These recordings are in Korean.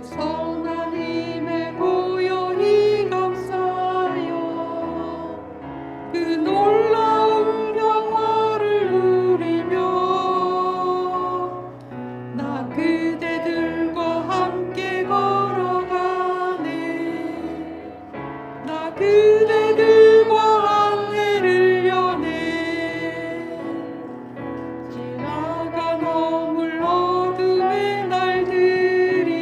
선한 힘에 고요히 감사하여 그 놀라운 평화를 누리며 나 그대들과 함께 걸어가네. 나 그대들과 안내를 여네. 지나가 머물 어둠의 날들이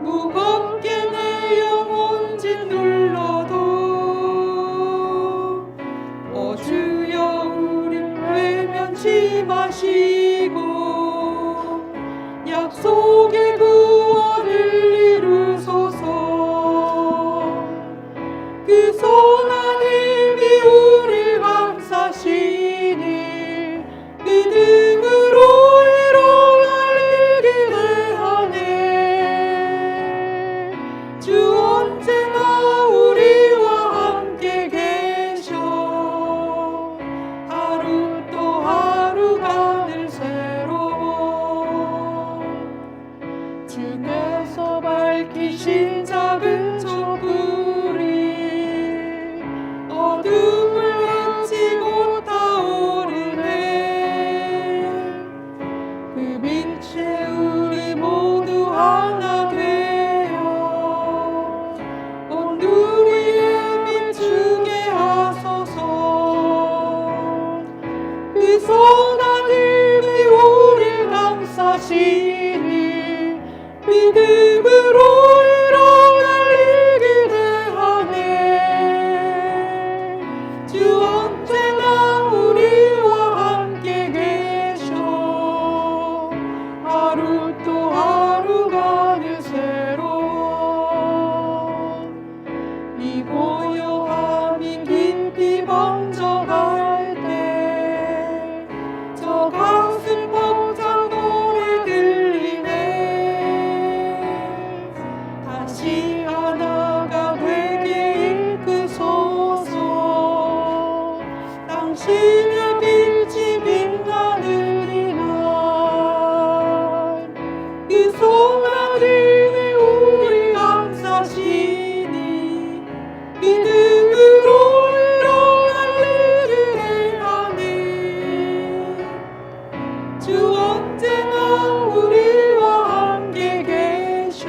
무겁게 내 영혼 짓눌러도 주여 우릴 외면치 마시고 약속의 구원을 이루소서. 그 선한 힘이 우릴 감싸시니 믿음으로 일어날 일 기대하네. 주 언제나 우리와 함께 계셔. 하루 또 하루가 늘 새로워. 주께서 밝히신 작은 촛불이 어둠을 헤치고 타오르네. 그 빛에 우리 모두 하나 되어 온누리에 비추게 하소서. 그 선한 힘이 우리 감싸시니 믿음으로 일어날 일 기대하네. 주 언제나 우리와 함께 계셔. 하루 또 하루가 늘 새로워. 이 고요함이 깊이 번져갈 때 저 가슴 벅찬 노래 들리네. 다시 하나가 되게 이끄소서. 당신의 빛이 빛나는 이날 그 선한 힘이 우리 감싸시니 믿음으로 일어날 일 기대하네. 주 언제나 우리와 함께 계셔.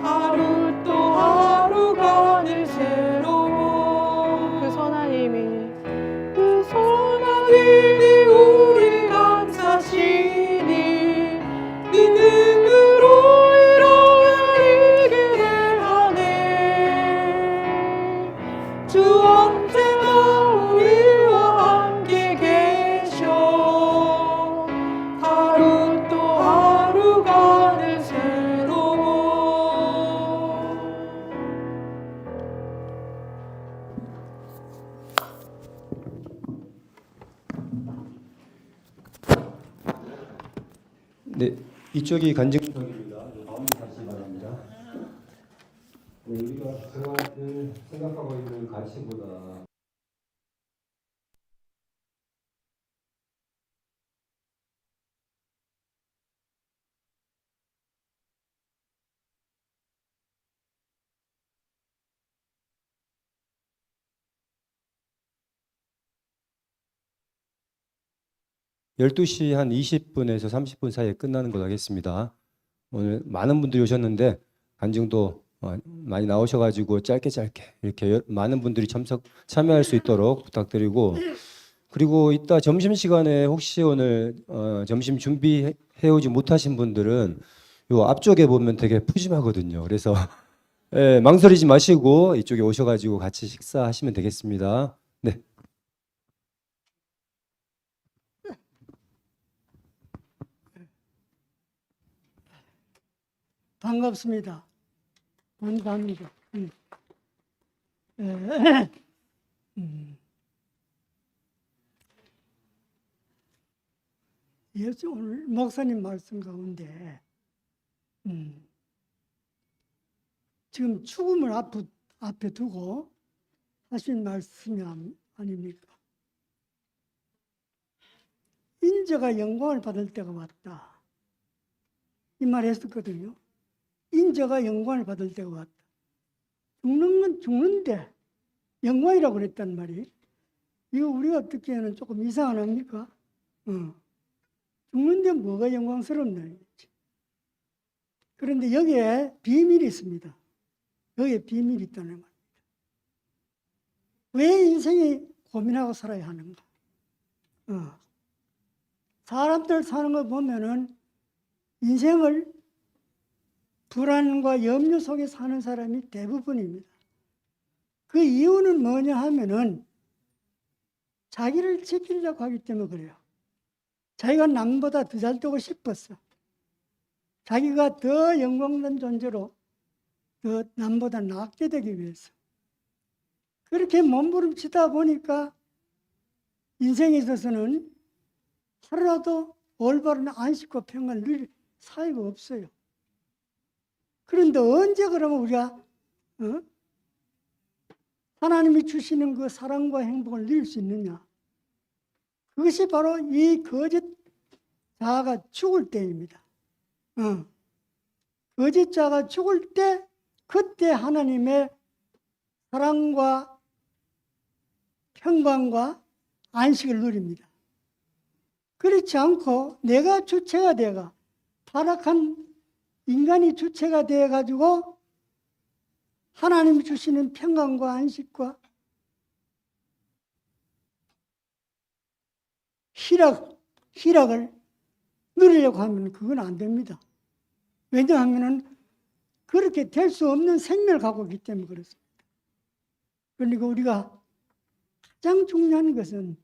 하루 또 하루가 늘 새로워. 그 선한 힘이 우리 감싸시니 믿음으로 일어날 일 기대하네. 주 언제나 우리와 함께 계셔. 하루 또 하루가 늘 새로워. 네, 이쪽이 간증석입니다. 가운데 가시기 바랍니다. 네, 우리가 제가 늘 생각하고 있는 가치보다 (12시) 한 20분에서 30분 사이에 끝나는 걸로 하겠습니다. 오늘 많은 분들이 오셨는데 간증도 많이 나오셔가지고 짧게 이렇게 많은 분들이 참여할 수 있도록 부탁드리고, 그리고 이따 점심시간에 혹시 오늘 점심 준비해 오지 못하신 분들은 요 앞쪽에 보면 되게 푸짐하거든요. 그래서 예, 망설이지 마시고 이쪽에 오셔가지고 같이 식사하시면 되겠습니다. 네. 반갑습니다. 감사합니다. 예수 오늘 목사님 말씀 가운데 지금 죽음을 앞에 두고 하신 말씀이 아닙니까? 인자가 영광을 받을 때가 왔다. 이 말 했었거든요. 인자가 영광을 받을 때가 왔다. 죽는 건 죽는데 영광이라고 그랬단 말이. 이거 우리가 듣기에는 조금 이상한 합니까? 죽는데 뭐가 영광스럽나. 그런데 여기에 비밀이 있습니다. 여기에 비밀이 있다는 말입니다. 왜 인생이 고민하고 살아야 하는가? 사람들 사는 거 보면은 인생을 불안과 염려 속에 사는 사람이 대부분입니다. 그 이유는 뭐냐 하면은 자기를 지키려고 하기 때문에 그래요. 자기가 남보다 더 잘 되고 싶었어. 자기가 더 영광된 존재로 더 남보다 낫게 되기 위해서. 그렇게 몸부림치다 보니까 인생에 있어서는 하루라도 올바른 안식과 평안을 누릴 사이가 없어요. 그런데 언제 그러면 우리가 하나님이 주시는 그 사랑과 행복을 누릴 수 있느냐? 그것이 바로 이 거짓 자아가 죽을 때입니다. 거짓 자가 죽을 때 그때 하나님의 사랑과 평강과 안식을 누립니다. 그렇지 않고 내가 주체가 돼가 타락한 인간이 주체가 돼가지고 하나님이 주시는 평강과 안식과 희락을 누리려고 하면 그건 안 됩니다. 왜냐하면 그렇게 될 수 없는 생명을 갖고 있기 때문에 그렇습니다. 그러니까 우리가 가장 중요한 것은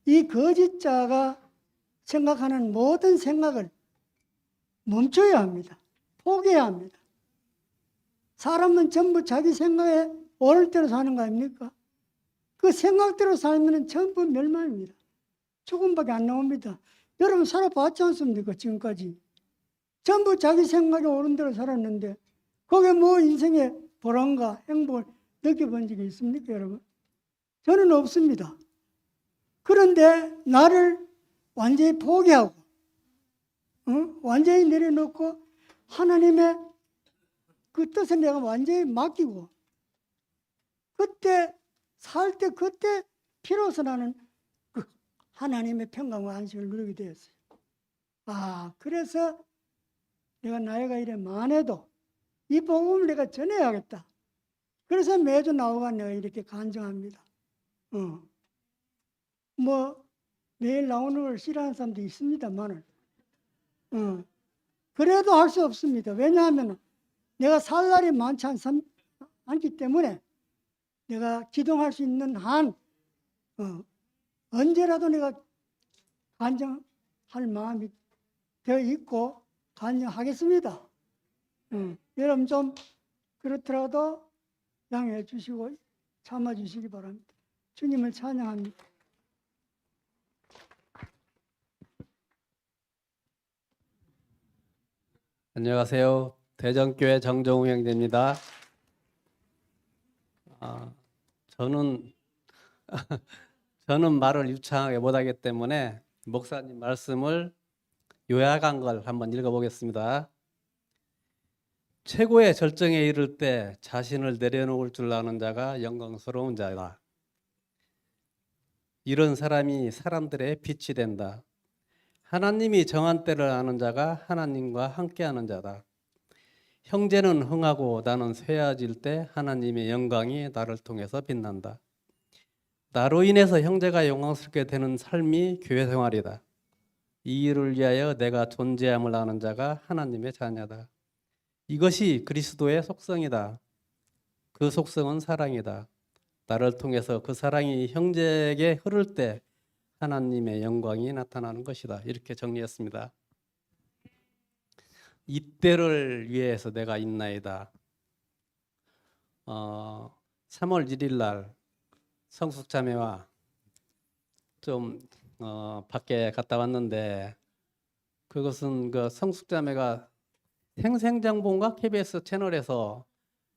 이 거짓자가 생각하는 모든 생각을 멈춰야 합니다. 포기해야 합니다. 사람은 전부 자기 생각에 오를 대로 사는 거 아닙니까? 그 생각대로 살면 전부 멸망입니다. 죽음밖에 안 나옵니다. 여러분 살아봤지 않습니까? 지금까지. 전부 자기 생각에 오른 대로 살았는데 거기에 뭐 인생의 보람과 행복을 느껴본 적이 있습니까, 여러분? 저는 없습니다. 그런데 나를 완전히 포기하고 완전히 내려놓고 하나님의 그 뜻에 내가 완전히 맡기고 그때 살 때 그때 비로소 나는 그 하나님의 평강과 안식을 누리게 되었어요. 그래서 내가 나이가 이래 많아도 이 복음을 내가 전해야겠다. 그래서 매주 나오가 내가 이렇게 간증합니다. 뭐 매일 나오는 걸 싫어하는 사람도 있습니다만은 그래도 할 수 없습니다. 왜냐하면 내가 살 날이 많지 않기 때문에 내가 기동할 수 있는 한 언제라도 내가 간증할 마음이 되어 있고 간증하겠습니다. 여러분 좀 그렇더라도 양해해 주시고 참아 주시기 바랍니다. 주님을 찬양합니다. 안녕하세요. 대전교회 정정우 형제입니다. 저는 말을 유창하게 못하기 때문에 목사님 말씀을 요약한 걸 한번 읽어보겠습니다. 최고의 절정에 이를 때 자신을 내려놓을 줄 아는 자가 영광스러운 자다. 이런 사람이 사람들의 빛이 된다. 하나님이 정한 때를 아는 자가 하나님과 함께하는 자다. 형제는 흥하고 나는 쇠해질 때 하나님의 영광이 나를 통해서 빛난다. 나로 인해서 형제가 영광스럽게 되는 삶이 교회 생활이다. 이 일을 위하여 내가 존재함을 아는 자가 하나님의 자녀다. 이것이 그리스도의 속성이다. 그 속성은 사랑이다. 나를 통해서 그 사랑이 형제에게 흐를 때 하나님의 영광이 나타나는 것이다. 이렇게 정리했습니다. 이때를 위해서 내가 있나이다. 3월 1일 날 성숙자매와 좀 밖에 갔다 왔는데 그것은 그 성숙자매가 생생정보인가 KBS 채널에서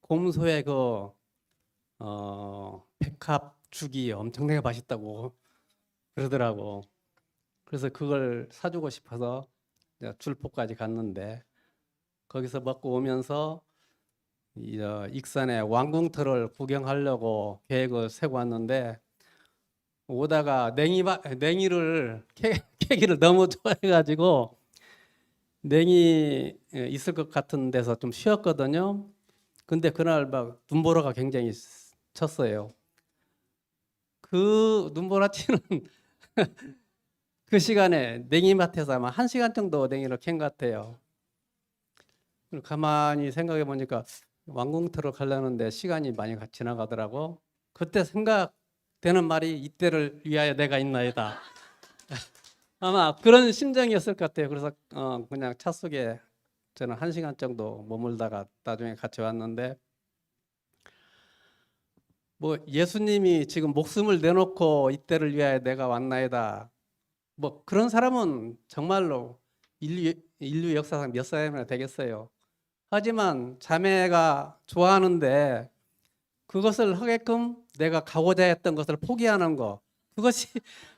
곰소의 그 백합죽이 엄청나게 맛있다고 그러더라고. 그래서 그걸 사주고 싶어서 이제 줄포까지 갔는데 거기서 먹고 오면서 익산의 왕궁터를 구경하려고 계획을 세고 왔는데 오다가 냉이를 캐기를 너무 좋아해가지고 냉이 있을 것 같은 데서 좀 쉬었거든요. 근데 그날 막 눈보라가 굉장히 쳤어요. 그 눈보라치는 그 시간에 냉이밭에서 아마 1시간 정도 냉이를 캔 것 같아요. 가만히 생각해 보니까 왕궁터를 가려는데 시간이 많이 지나가더라고. 그때 생각되는 말이 이때를 위하여 내가 있나이다. 아마 그런 심정이었을 것 같아요. 그래서 그냥 차 속에 저는 1시간 정도 머물다가 나중에 같이 왔는데 뭐 예수님이 지금 목숨을 내놓고 이때를 위하여 내가 왔나이다. 뭐 그런 사람은 정말로 인류 역사상 몇 사람이나 되겠어요. 하지만 자매가 좋아하는데 그것을 하게끔 내가 가고자 했던 것을 포기하는 거, 그것이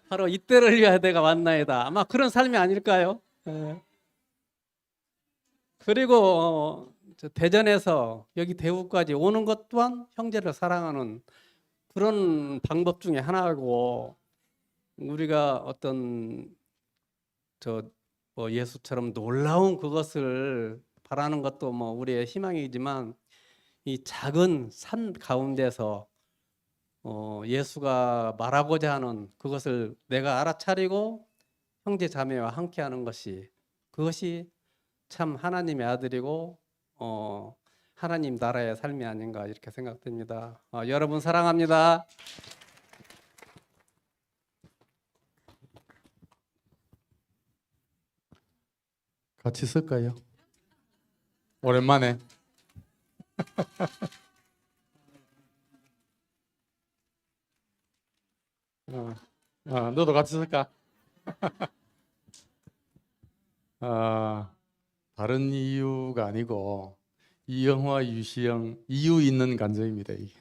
바로 이때를 위하여 내가 왔나이다. 아마 그런 삶이 아닐까요? 예. 그리고 저 대전에서 여기 대구까지 오는 것 또한 형제를 사랑하는 그런 방법 중에 하나고, 우리가 어떤 뭐 예수처럼 놀라운 그것을 바라는 것도 뭐 우리의 희망이지만 이 작은 산 가운데서 예수가 말하고자 하는 그것을 내가 알아차리고 형제 자매와 함께하는 것이, 그것이 참 하나님의 아들이고 하나님 나라의 삶이 아닌가 이렇게 생각됩니다. 여러분 사랑합니다. 같이 쓸까요? 오랜만에. 너도 같이 쓸까? 다른 이유가 아니고 이영화, 유시영 이유 있는 간증입니다. 이게.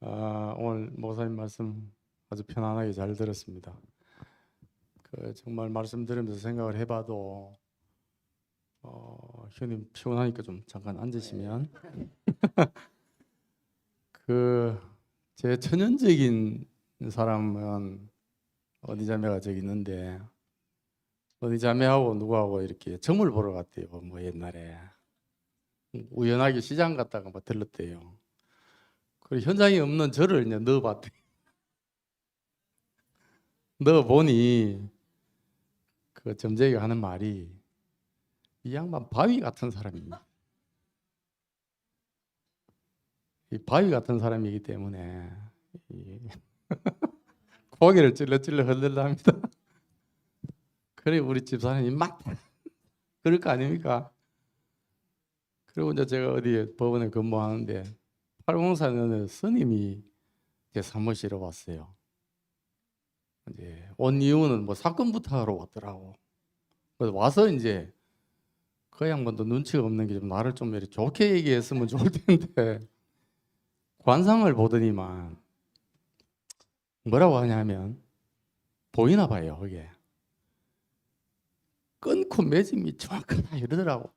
오늘 목사님 말씀 아주 편안하게 잘 들었습니다. 정말 말씀 들으면서 생각을 해봐도 형님 피곤하니까 좀 잠깐 앉으시면 제 천연적인 사람은 어디 자매가 저기 있는데, 어디 자매하고 누구하고 이렇게 점을 보러 갔대요. 뭐 옛날에 우연하게 시장 갔다가 뭐 들렀대요. 그리고 현장에 없는 저를 이제 넣어봤대. 넣어보니 그 점쟁이가 하는 말이 이 양반 바위 같은 사람입니다. 이 바위 같은 사람이기 때문에 고개를 찔러찔러 흔들랍니다. 그래 우리 집사람이 막 그럴 거 아닙니까? 그리고 이제 제가 어디 법원에 근무하는데 804년에 스님이 제 사무실에 왔어요. 이제 온 이유는 뭐 사건부터 하러 왔더라고. 그래서 와서 이제 그 양반도 눈치가 없는 게 좀 나를 좀 이렇게 좋게 얘기했으면 좋을 텐데 관상을 보더니만 뭐라고 하냐면 보이나 봐요. 그게 끊고 맺음이 정확하다 이러더라고.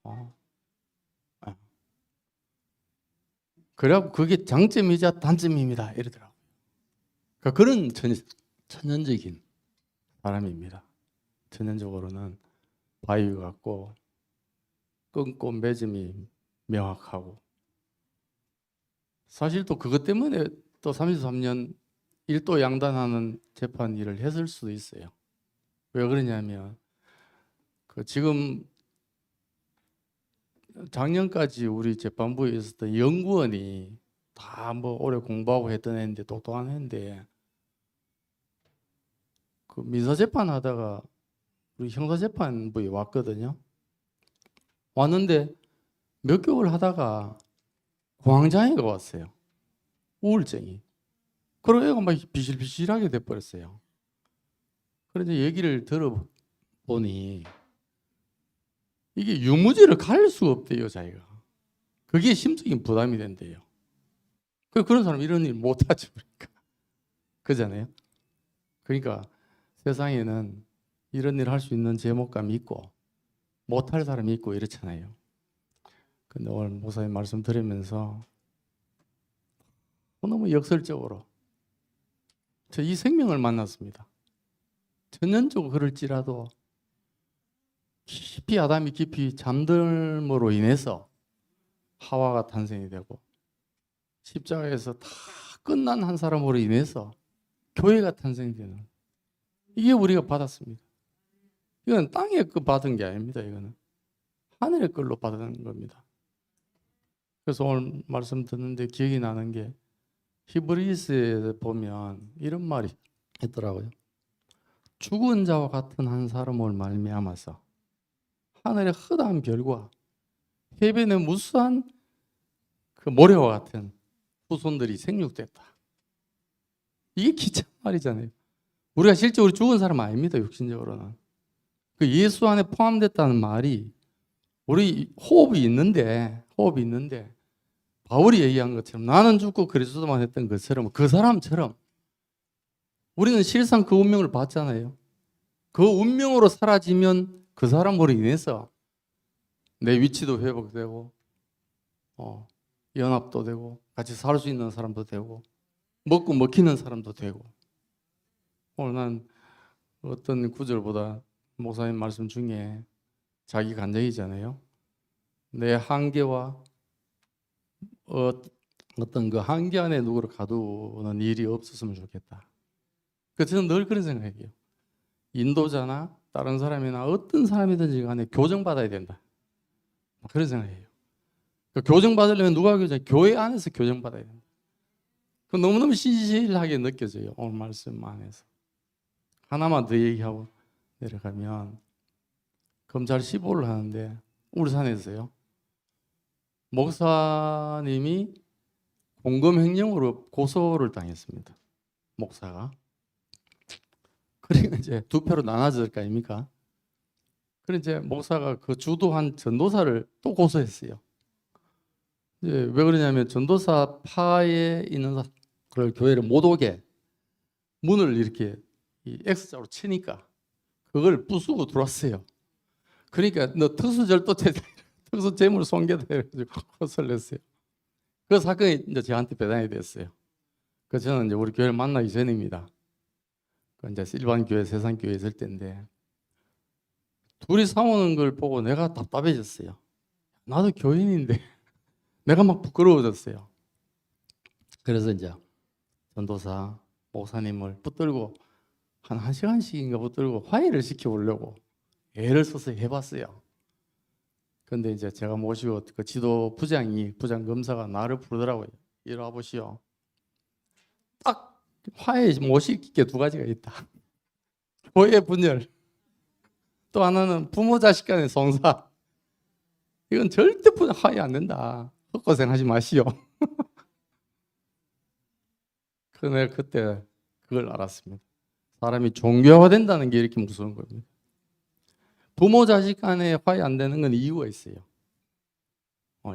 그래갖고 그게 장점이자 단점입니다 이러더라고. 그러니까 그런 천연적인 사람입니다. 천연적으로는 바위 같고 끊고 맺음이 명확하고, 사실 또 그것 때문에 또 33년 일도 양단하는 재판 일을 했을 수도 있어요. 왜 그러냐면 지금 작년까지 우리 재판부에 있었던 연구원이 다 뭐 오래 공부하고 했던 애인데 똑똑한 애인데 그 민사재판 하다가 우리 형사재판부에 왔거든요. 왔는데 몇 개월 하다가 공황장애가 왔어요. 우울증이. 그리고 애가 막 비실비실하게 돼버렸어요. 그래서 얘기를 들어보니 이게 유무죄를 갈 수가 없대요, 자기가. 그게 심적인 부담이 된대요. 그런 사람 이런 일 못하죠, 그러니까. 그잖아요. 그러니까 세상에는 이런 일 할 수 있는 제목감이 있고 못할 사람이 있고 이렇잖아요. 근데 오늘 목사님 말씀 들으면서 너무 역설적으로 저 이 생명을 만났습니다. 전연적으로 그럴지라도 깊이 아담이 깊이 잠들므로 인해서 하와가 탄생이 되고 십자가에서 다 끝난 한 사람으로 인해서 교회가 탄생되는, 이게 우리가 받았습니다. 이건 땅에 그 받은 게 아닙니다. 이거는 하늘의 걸로 받은 겁니다. 그래서 오늘 말씀 듣는데 기억이 나는 게 히브리서에 보면 이런 말이 있더라고요. 죽은 자와 같은 한 사람을 말미암아서 하늘의 허다한 별과 해변의 무수한 그 모래와 같은 후손들이 생육됐다. 이게 기참 말이잖아요. 우리가 실제로 죽은 사람 아닙니다. 육신적으로는. 그 예수 안에 포함됐다는 말이 우리 호흡이 있는데 바울이 얘기한 것처럼 나는 죽고 그리스도만 했던 것처럼 그 사람처럼 우리는 실상 그 운명을 받잖아요. 그 운명으로 사라지면 그 사람으로 인해서 내 위치도 회복되고 연합도 되고 같이 살 수 있는 사람도 되고 먹고 먹히는 사람도 되고. 오늘 난 어떤 구절보다 목사님 말씀 중에 자기 간증이잖아요. 내 한계와 어떤 그 한계 안에 누구를 가두는 일이 없었으면 좋겠다. 그래서 저는 늘 그런 생각이에요. 인도자나 다른 사람이나 어떤 사람이든지 간에 교정받아야 된다. 그런 생각이에요. 교정받으려면 누가 교정? 교회 안에서 교정받아야 된다. 그 너무너무 신실하게 느껴져요. 오늘 말씀 안에서. 하나만 더 얘기하고 내려가면 검찰 15를 하는데 울산에서요. 목사님이 공금횡령으로 고소를 당했습니다. 목사가. 그러니까 이제 두 표로 나눠질 거 아닙니까? 그래서 이제 목사가 그 주도한 전도사를 또 고소했어요. 이제 왜 그러냐면 전도사 파에 있는 그걸 교회를 못 오게 문을 이렇게 이 X자로 치니까 그걸 부수고 들어왔어요. 그러니까 너 특수절도죄 특수 재물 손괴다 해가지고 고소를 했어요. 그 사건이 이제 저한테 배당이 됐어요. 그 저는 이제 우리 교회를 만나기 전입니다. 그 이제 일반 교회, 세상 교회에 있을 때인데 둘이 싸우는 걸 보고 내가 답답해졌어요. 나도 교인인데 내가 막 부끄러워졌어요. 그래서 이제 전도사 목사님을 붙들고 한 1시간씩인가 붙들고 화해를 시켜보려고 애를 써서 해봤어요. 근데 이제 제가 모시고 그 지도 부장 검사가 나를 부르더라고요. 이리 와보시오. 딱 화해 못 시키게 두 가지가 있다. 교회 분열, 또 하나는 부모 자식 간의 송사. 이건 절대 화해 안 된다. 헛고생하지 마시오. 그런데 그때 그걸 알았습니다. 사람이 종교화된다는 게 이렇게 무서운 겁니다. 부모 자식 간에 화해 안 되는 건 이유가 있어요.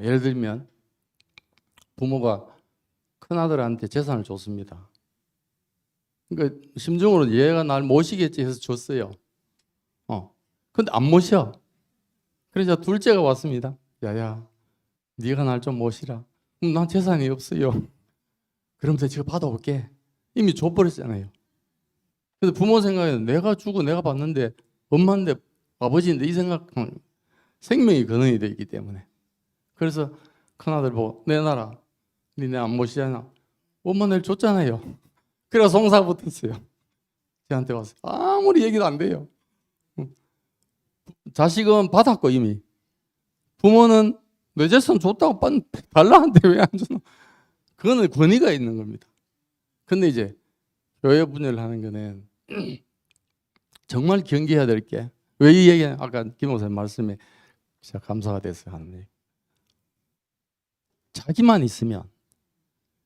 예를 들면 부모가 큰아들한테 재산을 줬습니다. 그러니까 심정으로 얘가 날 모시겠지 해서 줬어요. 근데 안 모셔. 그래서 둘째가 왔습니다. 야야, 네가 날 좀 모시라. 난 재산이 없어요. 그러면서 제가 받아올게. 이미 줘버렸잖아요. 그래서 부모 생각에는 내가 주고 내가 받는데 엄마인데 아버지인데 이 생각은 생명이 근원이 되어 있기 때문에. 그래서 큰아들 보고 내놔라. 니네 안 모시잖아. 엄마 내일 줬잖아요. 그래서 송사 붙었어요. 저한테 와서 아무리 얘기도 안 돼요. 자식은 받았고 이미. 부모는 내 재산 줬다고 달라는데 왜 안 주노? 그거는 권위가 있는 겁니다. 근데 이제 교회 분열을 하는 거는 정말 경계해야 될 게, 왜 이 얘기, 아까 김 목사님 말씀에 진짜 감사가 됐어요. 하는 얘기. 자기만 있으면,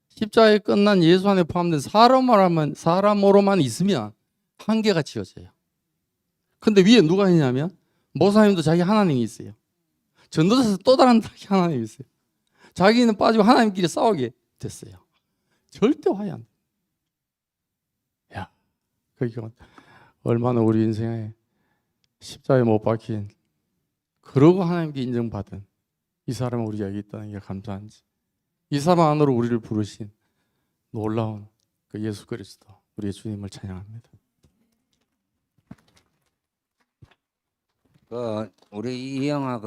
십자가에 끝난 예수 안에 포함된 사람으로만 있으면 한계가 지어져요. 근데 위에 누가 있냐면 목사님도 자기 하나님이 있어요. 전도사에서 또 다른 하나님이 있어요. 자기는 빠지고 하나님끼리 싸우게 됐어요. 절대 화해 안 돼. 야, 그게 얼마나 우리 인생에 십자가에 못 박힌, 그러고 하나님께 인정받은 이 사람은 우리가 여기 있다는 게 감사한지, 이 사람 안으로 우리를 부르신 놀라운 그 예수 그리스도 우리의 주님을 찬양합니다. 우리 이영하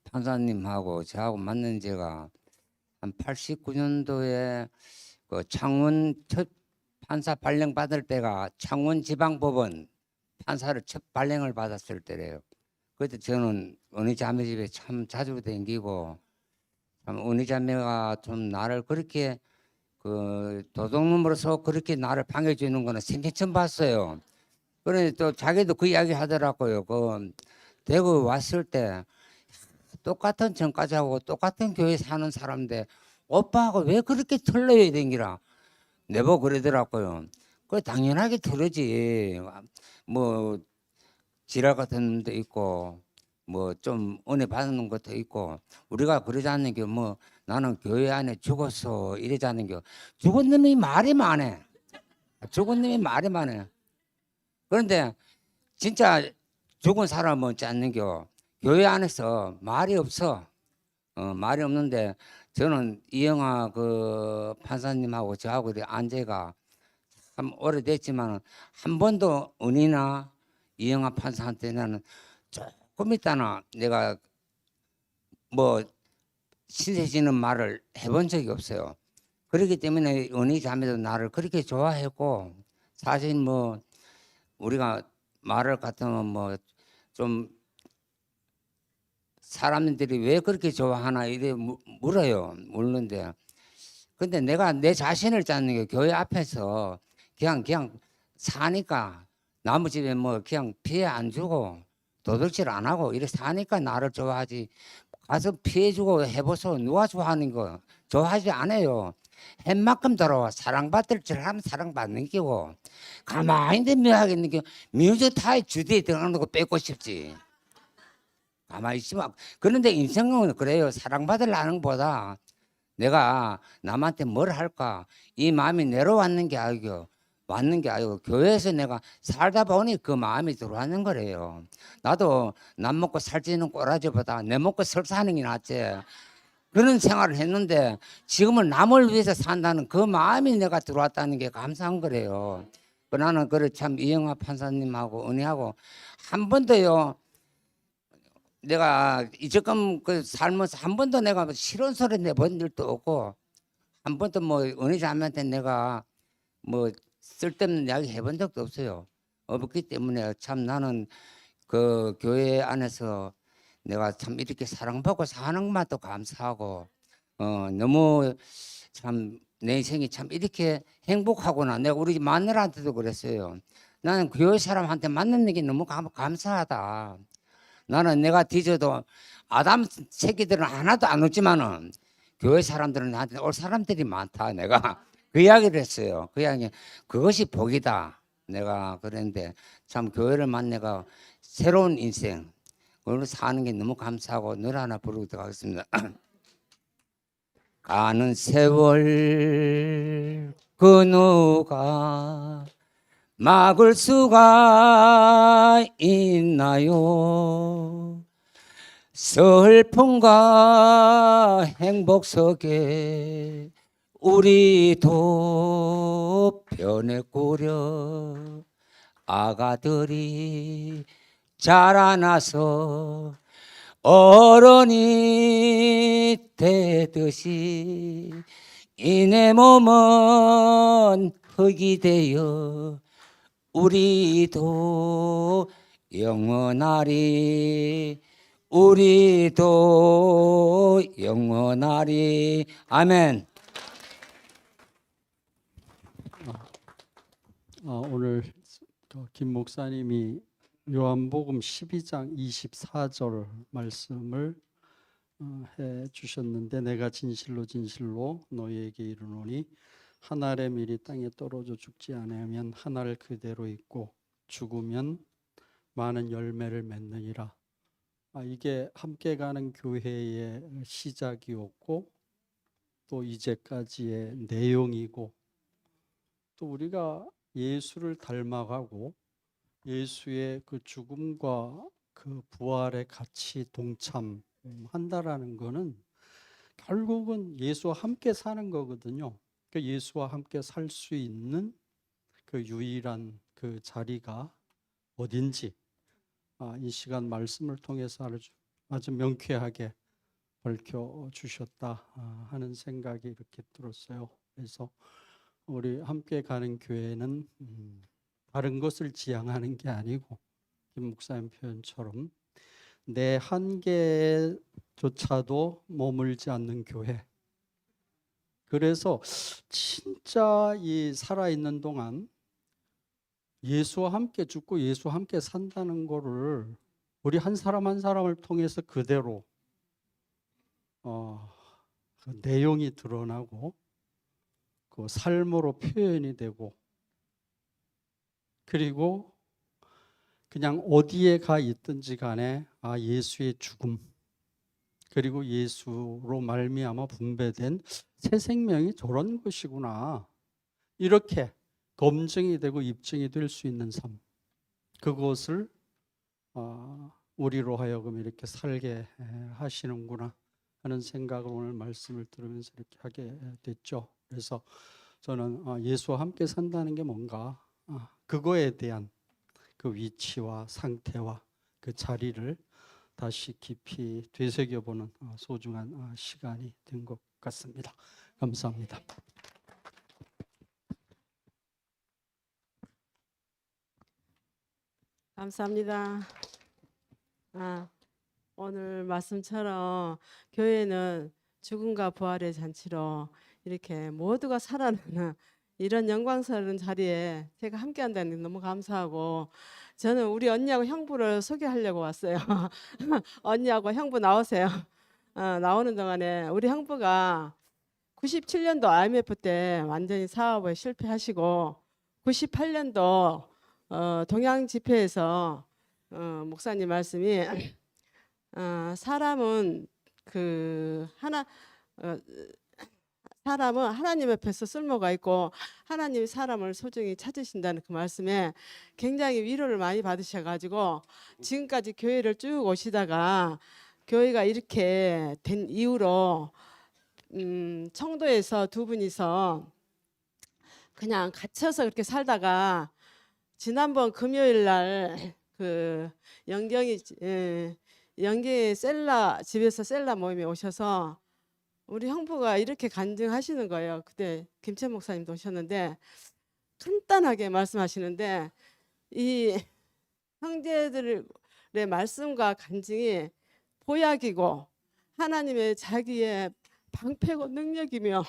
판사님하고 저하고 만난 지가 한 89년도에 창원 첫 판사 발령 받을 때가 창원 지방법원 판사를 첫 발령을 받았을 때래요. 그때 저는 은희 자매 집에 참 자주 댕기고, 참 은희 자매가 좀 나를 그렇게 도둑놈으로서 그렇게 나를 반겨주는 거는 생전 처음 봤어요. 그런데 또 자기도 그 이야기 하더라고요. 대구 왔을 때 똑같은 전과자하고 똑같은 교회 사는 사람인데 오빠하고 왜 그렇게 틀려야 된기라 내보고 그러더라고요. 그 당연하게 틀리지. 뭐 지랄 같은 놈도 있고 뭐 좀 은혜 받는 것도 있고, 우리가 그러지 않는 게 뭐 나는 교회 안에 죽었어 이러지 않는 게, 죽은 놈이 말이 많아. 죽은 놈이 말이 많아. 그런데 진짜 죽은 사람은 찾는 겨 교회 안에서 말이 없어. 말이 없는데 저는 이영하 판사님하고 저하고 안재가 참 오래됐지만 한 번도 은희나 이영하 판사한테는 조금 있다나 내가 뭐 신세지는 말을 해본 적이 없어요. 그렇기 때문에 은희 자매도 나를 그렇게 좋아했고, 사실 뭐 우리가 말을 같으면 뭐 좀 사람들이 왜 그렇게 좋아하나 이래 물어요. 묻는데, 근데 내가 내 자신을 찾는 게 교회 앞에서 그냥 사니까, 나무 집에 뭐 그냥 피해 안 주고 도둑질 안 하고 이렇게 사니까 나를 좋아하지, 가서 피해 주고 해보소 누가 좋아하는 거 좋아하지 않아요. 햇만큼 돌아와 사랑받을 줄 하면 사랑받는 거고, 가만히 있는데 미워하겠는 게 민주타의 주대에 들어가는 거 뺏고 싶지. 가만히 있지만. 그런데 인생은 그래요. 사랑받으려는 것보다 내가 남한테 뭘 할까 이 마음이 내려왔는 게 아니고, 교회에서 내가 살다 보니 그 마음이 들어왔는 거래요. 나도 남 먹고 살찌는 꼬라지보다 내 먹고 설 사는 게 낫지. 그런 생활을 했는데 지금은 남을 위해서 산다는 그 마음이 내가 들어왔다는 게 감사한 거래요. 나는 참 이영하 판사님하고 은혜하고 한 번도요, 내가 이제끔 살면서 한 번도 내가 싫은 소리 내본 일도 없고, 한 번도 뭐 은혜 자매한테 내가 뭐 쓸데없는 이야기 해본 적도 없어요. 없기 때문에 참 나는 그 교회 안에서 내가 참 이렇게 사랑받고 사는 것만도 감사하고, 너무 참 내 인생이 참 이렇게 행복하구나. 내가 우리 마누라한테도 그랬어요. 나는 교회 사람한테 만나는 게 너무 감사하다. 나는 내가 뒤져도 아담 새끼들은 하나도 안 웃지만은 교회 사람들은 나한테 올 사람들이 많다. 내가 그 이야기를 했어요. 그 이야기, 그것이 복이다. 내가 그랬는데 참 교회를 만나가 새로운 인생 오늘 사는 게 너무 감사하고 노래 하나 부르고 들어가겠습니다. 가는 세월 그 누가 막을 수가 있나요? 슬픔과 행복 속에 우리도 변해꾸려 아가들이 자라나서 어른이 되듯이 이내 몸은 흙이 되어 우리도 영원하리, 우리도 영원하리. 아멘. 오늘 김 목사님이 요한복음 12장 24절 말씀을 해 주셨는데, 내가 진실로 진실로 너희에게 이르노니 한 알의 밀이 땅에 떨어져 죽지 아니하면 한 알 그대로 있고 죽으면 많은 열매를 맺느니라. 이게 함께 가는 교회의 시작이었고 또 이제까지의 내용이고, 또 우리가 예수를 닮아가고 예수의 그 죽음과 그 부활에 같이 동참한다라는 거는 결국은 예수와 함께 사는 거거든요. 그 예수와 함께 살 수 있는 그 유일한 그 자리가 어딘지 이 시간 말씀을 통해서 아주 명쾌하게 밝혀 주셨다 하는 생각이 이렇게 들었어요. 그래서 우리 함께 가는 교회는 다른 것을 지향하는 게 아니고 김 목사님 표현처럼 내 한계조차도 머물지 않는 교회. 그래서 진짜 이 살아있는 동안 예수와 함께 죽고 예수와 함께 산다는 거를 우리 한 사람 한 사람을 통해서 그대로 그 내용이 드러나고 그 삶으로 표현이 되고 그리고 그냥 어디에 가 있든지 간에 예수의 죽음 그리고 예수로 말미암아 분배된 새 생명이 저런 것이구나 이렇게 검증이 되고 입증이 될 수 있는 삶 그것을 우리로 하여금 이렇게 살게 하시는구나 하는 생각을 오늘 말씀을 들으면서 이렇게 하게 됐죠. 그래서 저는 예수와 함께 산다는 게 뭔가 그거에 대한 그 위치와 상태와 그 자리를 다시 깊이 되새겨보는 소중한 시간이 된 것 같습니다. 감사합니다. 감사합니다. 오늘 말씀처럼 교회는 죽음과 부활의 잔치로 이렇게 모두가 살아나는 이런 영광스러운 자리에 제가 함께한다는 게 너무 감사하고 저는 우리 언니하고 형부를 소개하려고 왔어요. 언니하고 형부 나오세요. 나오는 동안에 우리 형부가 97년도 IMF 때 완전히 사업을 실패하시고 98년도 동양 집회에서 목사님 말씀이 사람은 사람은 하나님 앞에서 쓸모가 있고 하나님이 사람을 소중히 찾으신다는 그 말씀에 굉장히 위로를 많이 받으셔가지고 지금까지 교회를 쭉 오시다가 교회가 이렇게 된 이후로 청도에서 두 분이서 그냥 갇혀서 그렇게 살다가 지난번 금요일 날 그 영경이 집에서 셀라 모임에 오셔서 우리 형부가 이렇게 간증하시는 거예요. 그때 김채 목사님도 오셨는데 간단하게 말씀하시는데 이 형제들의 말씀과 간증이 보약이고 하나님의 자기의 방패고 능력이며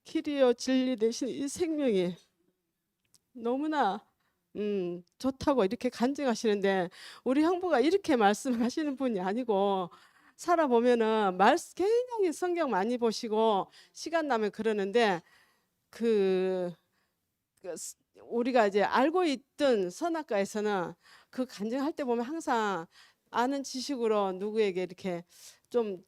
길이요 진리 되신 이 생명이 너무나 좋다고 이렇게 간증하시는데 우리 형부가 이렇게 말씀하시는 분이 아니고 살아보면은 굉장히 성경 많이 보시고 시간 나면 그러는데 우리가 이제 알고 있던 선악과에서는 그 간증할 때 보면 항상 아는 지식으로 누구에게 이렇게 좀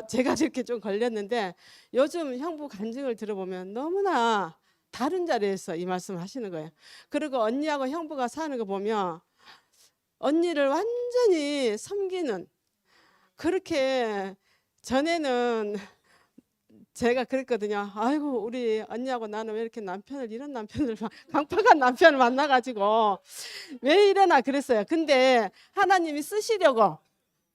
제가 이렇게 좀 걸렸는데 요즘 형부 간증을 들어보면 너무나 다른 자리에서 이 말씀을 하시는 거예요. 그리고 언니하고 형부가 사는 거 보면 언니를 완전히 섬기는 그렇게 전에는 제가 그랬거든요. 아이고 우리 언니하고 나는 왜 이렇게 이런 남편을 강팍한 남편을 만나가지고 왜 이러나 그랬어요. 근데 하나님이 쓰시려고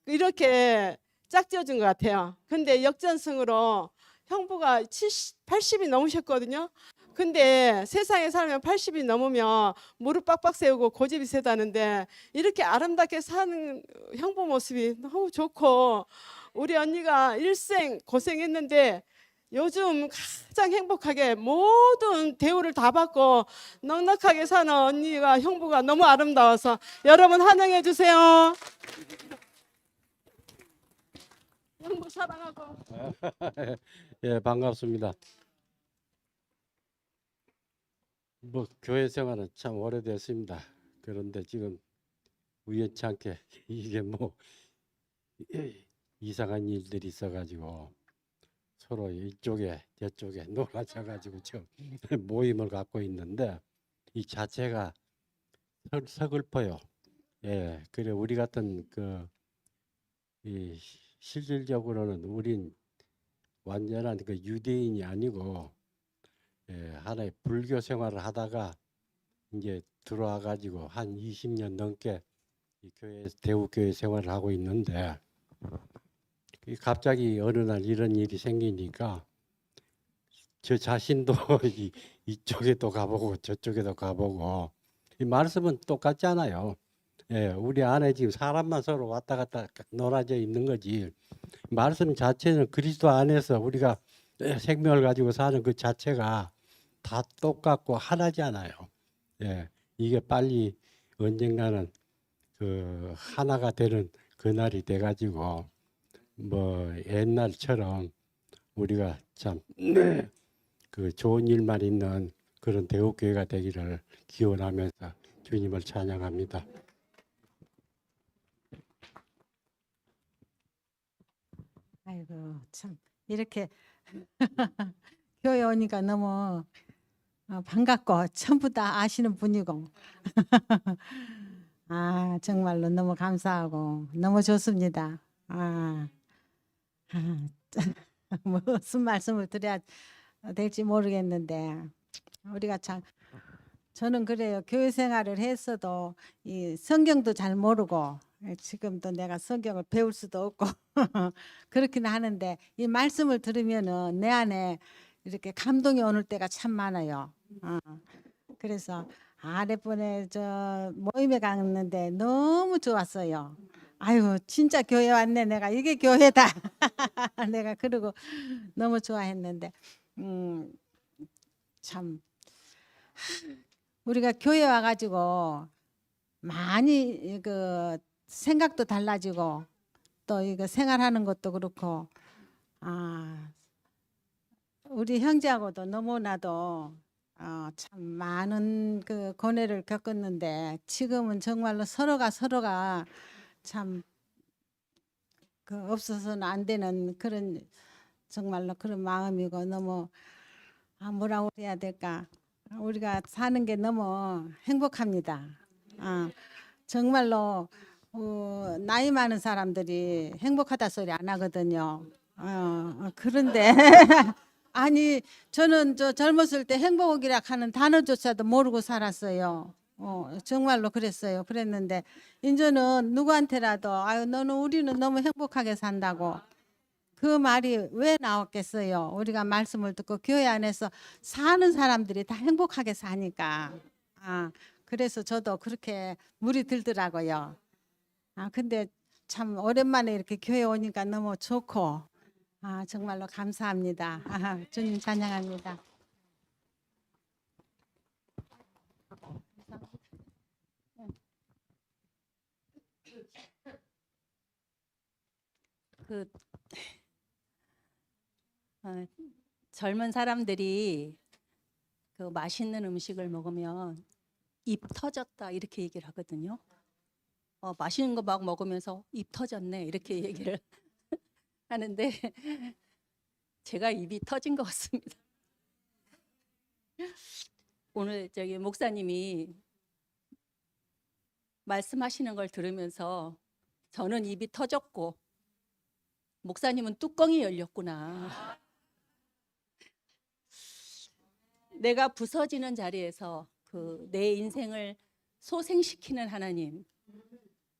이렇게 짝지어준 것 같아요. 근데 역전승으로 형부가 80이 넘으셨거든요. 근데 세상에 살면 80이 넘으면 무릎 빡빡 세우고 고집이 세다는데 이렇게 아름답게 사는 형부 모습이 너무 좋고 우리 언니가 일생 고생했는데 요즘 가장 행복하게 모든 대우를 다 받고 넉넉하게 사는 언니가 형부가 너무 아름다워서 여러분 환영해 주세요. 형부 사랑하고. 예, 반갑습니다. 뭐 교회 생활은 참 오래됐습니다. 그런데 지금 우연찮게 이게 뭐 이상한 일들이 있어가지고 서로 이쪽에 저쪽에 놀아져가지고 지금 모임을 갖고 있는데 이 자체가 서글퍼요. 예, 그래 우리 같은 실질적으로는 우린 완전한 그 유대인이 아니고 예, 하나의 불교 생활을 하다가 이제 들어와 가지고 한 20년 넘게 이 교회 대우교회 생활을 하고 있는데 갑자기 어느 날 이런 일이 생기니까 저 자신도 이쪽에도 가보고 저쪽에도 가보고 이 말씀은 똑같잖아요. 예, 우리 안에 지금 사람만 서로 왔다 갔다 놀아져 있는 거지. 말씀 자체는 그리스도 안에서 우리가 생명을 가지고 사는 그 자체가 다 똑같고 하나잖아요. 예, 이게 빨리 언젠가는 그 하나가 되는 그날이 돼가지고 뭐 옛날처럼 우리가 참 그 좋은 일만 있는 그런 대우교회가 되기를 기원하면서 주님을 찬양합니다. 아이고 참 이렇게 교회 오니까 너무 반갑고 전부 다 아시는 분이고 아 정말로 너무 감사하고 너무 좋습니다. 무슨 말씀을 드려야 될지 모르겠는데 우리가 참 저는 그래요. 교회 생활을 했어도 이 성경도 잘 모르고 지금도 내가 성경을 배울 수도 없고 그렇긴 하는데 이 말씀을 들으면은 내 안에 이렇게 감동이 오는 때가 참 많아요. 그래서 아랫번에 저 모임에 갔는데 너무 좋았어요. 아유 진짜 교회 왔네. 내가 이게 교회다. 내가 그러고 너무 좋아했는데 참 우리가 교회 와가지고 많이 그 생각도 달라지고 또 이거 생활하는 것도 그렇고 우리 형제하고도 너무나도 참 많은 그 고뇌를 겪었는데 지금은 정말로 서로가 참 그 없어서는 안 되는 그런 정말로 그런 마음이고 너무 뭐라고 해야 될까 우리가 사는 게 너무 행복합니다. 정말로 나이 많은 사람들이 행복하다 소리 안 하거든요. 그런데 아니 저는 저 젊었을 때 행복이라 하는 단어조차도 모르고 살았어요. 정말로 그랬는데 이제는 누구한테라도 아유 너는 우리는 너무 행복하게 산다고 그 말이 왜 나왔겠어요. 우리가 말씀을 듣고 교회 안에서 사는 사람들이 다 행복하게 사니까 그래서 저도 그렇게 물이 들더라고요. 근데 참 오랜만에 이렇게 교회 오니까 너무 좋고 정말로 감사합니다. 주님 찬양합니다. 젊은 사람들이 그 맛있는 음식을 먹으면 입 터졌다 이렇게 얘기를 하거든요. 맛있는 거 막 먹으면서 입 터졌네 이렇게 얘기를 하는데 제가 입이 터진 것 같습니다. 오늘 저기 목사님이 말씀하시는 걸 들으면서 저는 입이 터졌고 목사님은 뚜껑이 열렸구나. 내가 부서지는 자리에서 그 내 인생을 소생시키는 하나님.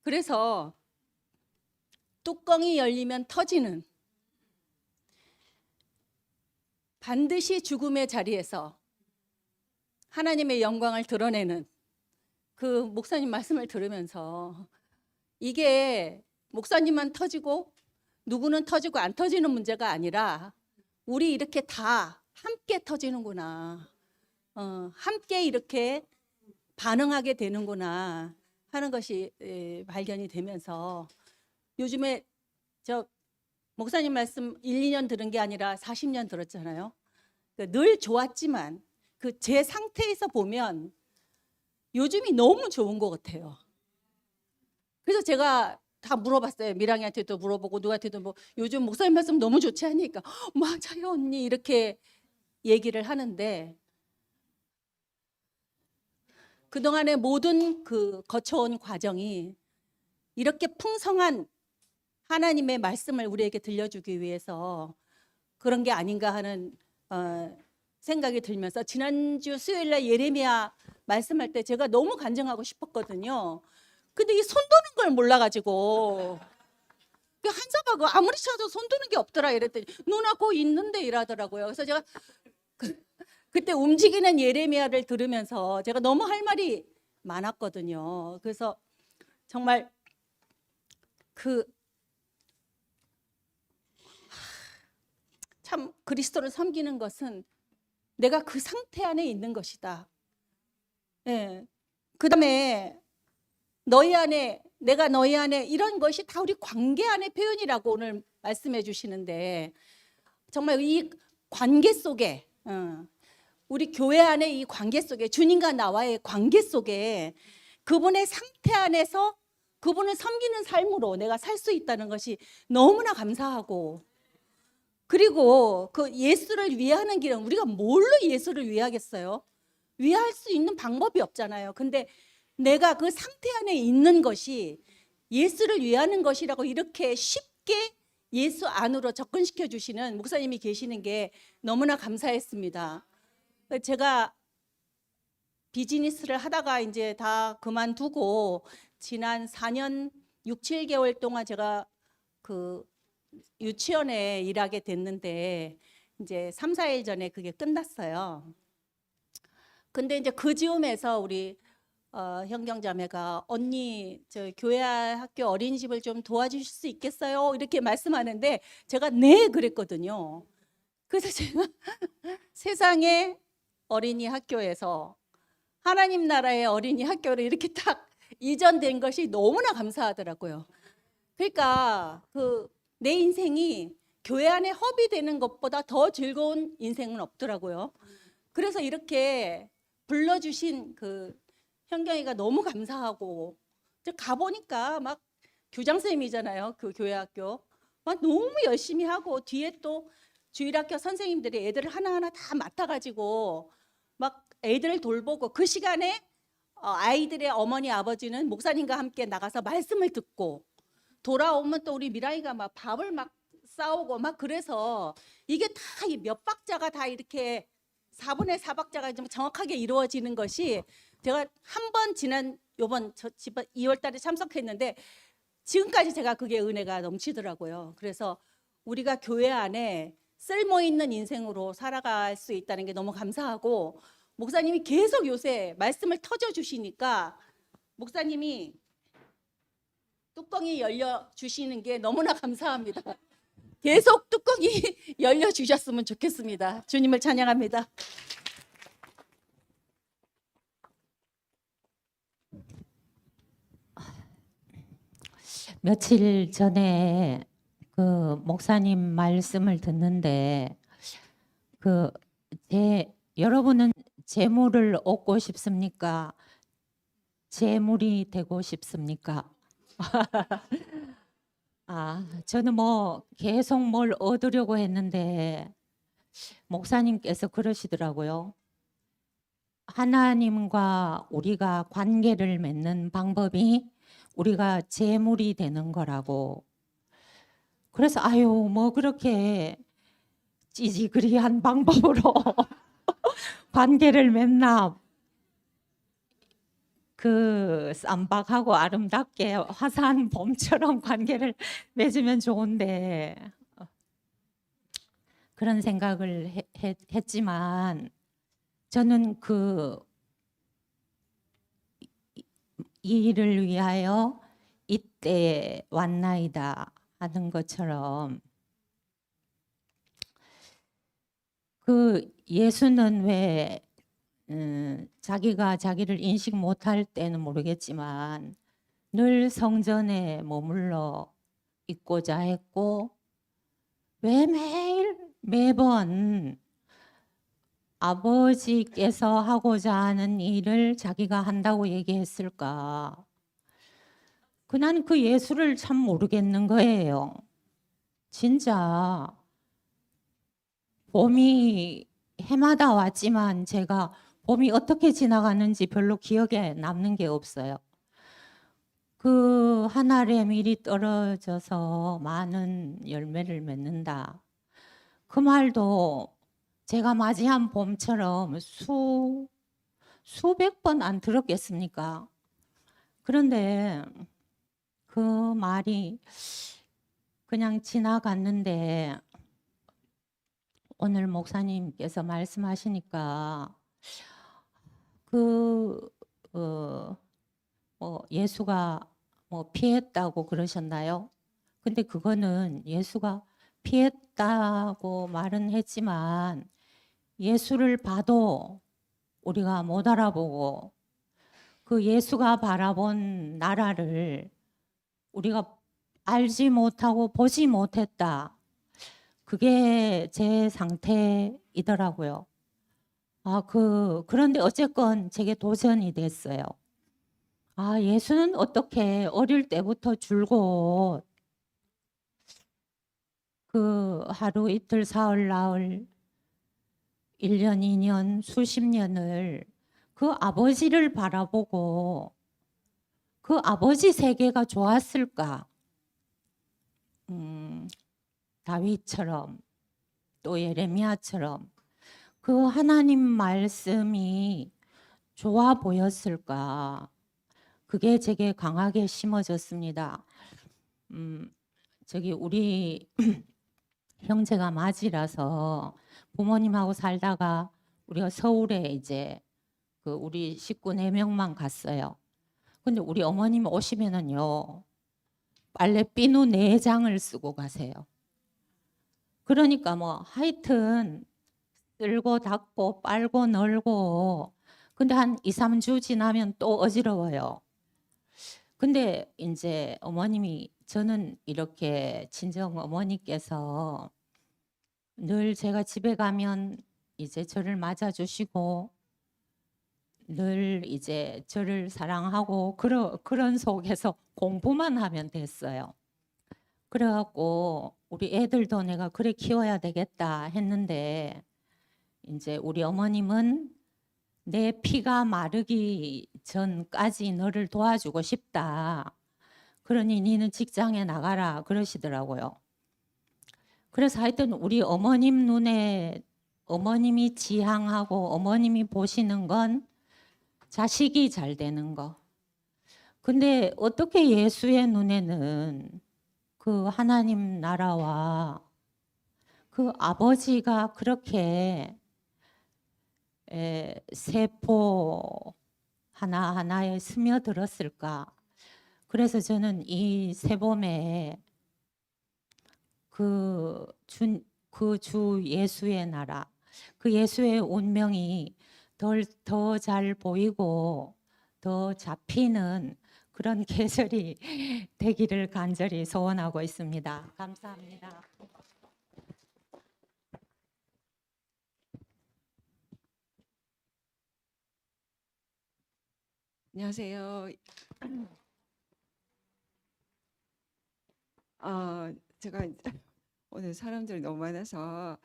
그래서 뚜껑이 열리면 터지는 반드시 죽음의 자리에서 하나님의 영광을 드러내는 그 목사님 말씀을 들으면서 이게 목사님만 터지고 누구는 터지고 안 터지는 문제가 아니라 우리 이렇게 다 함께 터지는구나. 함께 이렇게 반응하게 되는구나 하는 것이 발견이 되면서 요즘에 저 목사님 말씀 1, 2년 들은 게 아니라 40년 들었잖아요. 늘 좋았지만 그 제 상태에서 보면 요즘이 너무 좋은 것 같아요. 그래서 제가 다 물어봤어요. 미랑이한테도 물어보고 누구한테도 뭐 요즘 목사님 말씀 너무 좋지 하니까 맞아요 언니 이렇게 얘기를 하는데 그동안의 모든 그 거쳐온 과정이 이렇게 풍성한 하나님의 말씀을 우리에게 들려주기 위해서 그런 게 아닌가 하는 생각이 들면서 지난주 수요일날 예레미야 말씀할 때 제가 너무 간증하고 싶었거든요. 근데 이 손도는 걸 몰라가지고 한사바고 아무리 찾아도 손도는 게 없더라 이랬더니 누나 거 있는데 이러더라고요. 그래서 제가 그때 움직이는 예레미야를 들으면서 제가 너무 할 말이 많았거든요. 그래서 정말 참 그리스도를 섬기는 것은 내가 그 상태 안에 있는 것이다. 예. 그다음에 너희 안에 내가 너희 안에 이런 것이 다 우리 관계 안의 표현이라고 오늘 말씀해 주시는데 정말 이 관계 속에 우리 교회 안에 이 관계 속에 주님과 나와의 관계 속에 그분의 상태 안에서 그분을 섬기는 삶으로 내가 살 수 있다는 것이 너무나 감사하고 그리고 그 예수를 위하는 길은 우리가 뭘로 예수를 위하겠어요? 위할 수 있는 방법이 없잖아요. 근데 내가 그 상태 안에 있는 것이 예수를 위하는 것이라고 이렇게 쉽게 예수 안으로 접근시켜 주시는 목사님이 계시는 게 너무나 감사했습니다. 제가 비즈니스를 하다가 이제 다 그만두고 지난 4년 6, 7개월 동안 제가 그 유치원에 일하게 됐는데 이제 3, 4일 전에 그게 끝났어요. 근데 이제 그 즈음에서 우리 형경자매가 언니 저 교회 학교 어린이집을 좀 도와주실 수 있겠어요? 이렇게 말씀하는데 제가 네 그랬거든요. 그래서 제가 세상의 어린이 학교에서 하나님 나라의 어린이 학교를 이렇게 딱 이전된 것이 너무나 감사하더라고요. 그러니까 내 인생이 교회 안에 허비되는 것보다 더 즐거운 인생은 없더라고요. 그래서 이렇게 불러주신 그 현경이가 너무 감사하고 가보니까 막 교장 선생님이잖아요. 그 교회 학교 막 너무 열심히 하고 뒤에 또 주일학교 선생님들이 애들을 하나하나 다 맡아가지고 막 애들을 돌보고 그 시간에 아이들의 어머니 아버지는 목사님과 함께 나가서 말씀을 듣고 돌아오면 또 우리 미라이가 막 밥을 막 싸우고 막 그래서 이게 다 몇 박자가 다 이렇게 4분의 4박자가 좀 정확하게 이루어지는 것이 제가 한 번 지난 요번 2월 달에 참석했는데 지금까지 제가 그게 은혜가 넘치더라고요. 그래서 우리가 교회 안에 쓸모 있는 인생으로 살아갈 수 있다는 게 너무 감사하고 목사님이 계속 요새 말씀을 터져 주시니까 목사님이 뚜껑이 열려 주시는 게 너무나 감사합니다. 계속 뚜껑이 열려 주셨으면 좋겠습니다. 주님을 찬양합니다. 며칠 전에 그 목사님 말씀을 듣는데 여러분은 재물을 얻고 싶습니까? 재물이 되고 싶습니까? 저는 뭐 계속 뭘 얻으려고 했는데 목사님께서 그러시더라고요. 하나님과 우리가 관계를 맺는 방법이 우리가 재물이 되는 거라고. 그래서 뭐 그렇게 찌지그리한 방법으로 관계를 맺나. 그 쌈박하고 아름답게 화사한 봄처럼 관계를 맺으면 좋은데 그런 생각을 했지만 저는 이 일을 위하여 이때 왔나이다 하는 것처럼 예수는 왜 자기가 자기를 인식 못할 때는 모르겠지만 늘 성전에 머물러 있고자 했고 왜 매번 아버지께서 하고자 하는 일을 자기가 한다고 얘기했을까? 나는 그 예수를 참 모르겠는 거예요. 진짜 봄이 해마다 왔지만 제가 봄이 어떻게 지나갔는지 별로 기억에 남는 게 없어요. 그 한 알의 밀이 떨어져서 많은 열매를 맺는다. 그 말도 제가 맞이한 봄처럼 수백 번 안 들었겠습니까? 그런데 그 말이 그냥 지나갔는데 오늘 목사님께서 말씀하시니까 예수가 뭐 피했다고 그러셨나요? 근데 그거는 예수가 피했다고 말은 했지만 예수를 봐도 우리가 못 알아보고 그 예수가 바라본 나라를 우리가 알지 못하고 보지 못했다. 그게 제 상태이더라고요. 그런데 어쨌건 제게 도전이 됐어요. 예수는 어떻게 어릴 때부터 줄곧 그 하루 이틀 사흘 나흘 1년 2년 수십 년을 그 아버지를 바라보고 그 아버지 세계가 좋았을까? 다윗처럼 또 예레미야처럼 그 하나님 말씀이 좋아 보였을까? 그게 제게 강하게 심어졌습니다. 우리 형제가 맞이라서 부모님하고 살다가 우리가 서울에 이제 우리 식구 4명만 갔어요. 근데 우리 어머님 오시면은요, 빨래 비누 4장을 쓰고 가세요. 그러니까 하여튼 쓸고 닦고 빨고 널고, 근데 한 2, 3주 지나면 또 어지러워요. 근데 이제 저는 이렇게 친정 어머니께서 늘 제가 집에 가면 이제 저를 맞아주시고 늘 이제 저를 사랑하고 그런 속에서 공부만 하면 됐어요. 그래갖고 우리 애들도 내가 그래 키워야 되겠다 했는데 이제 우리 어머님은 내 피가 마르기 전까지 너를 도와주고 싶다. 그러니 니는 직장에 나가라 그러시더라고요. 그래서 하여튼 우리 어머님 눈에 어머님이 지향하고 어머님이 보시는 건 자식이 잘 되는 거. 근데 어떻게 예수의 눈에는 그 하나님 나라와 그 아버지가 그렇게 세포 하나하나에 스며들었을까? 그래서 저는 이 새봄에 그 주 예수의 나라, 그 예수의 운명이 더 잘 보이고 더 잡히는 그런 계절이 되기를 간절히 소원하고 있습니다. 감사합니다. 안녕하세요. 제가 오늘 사람들이 너무 많아서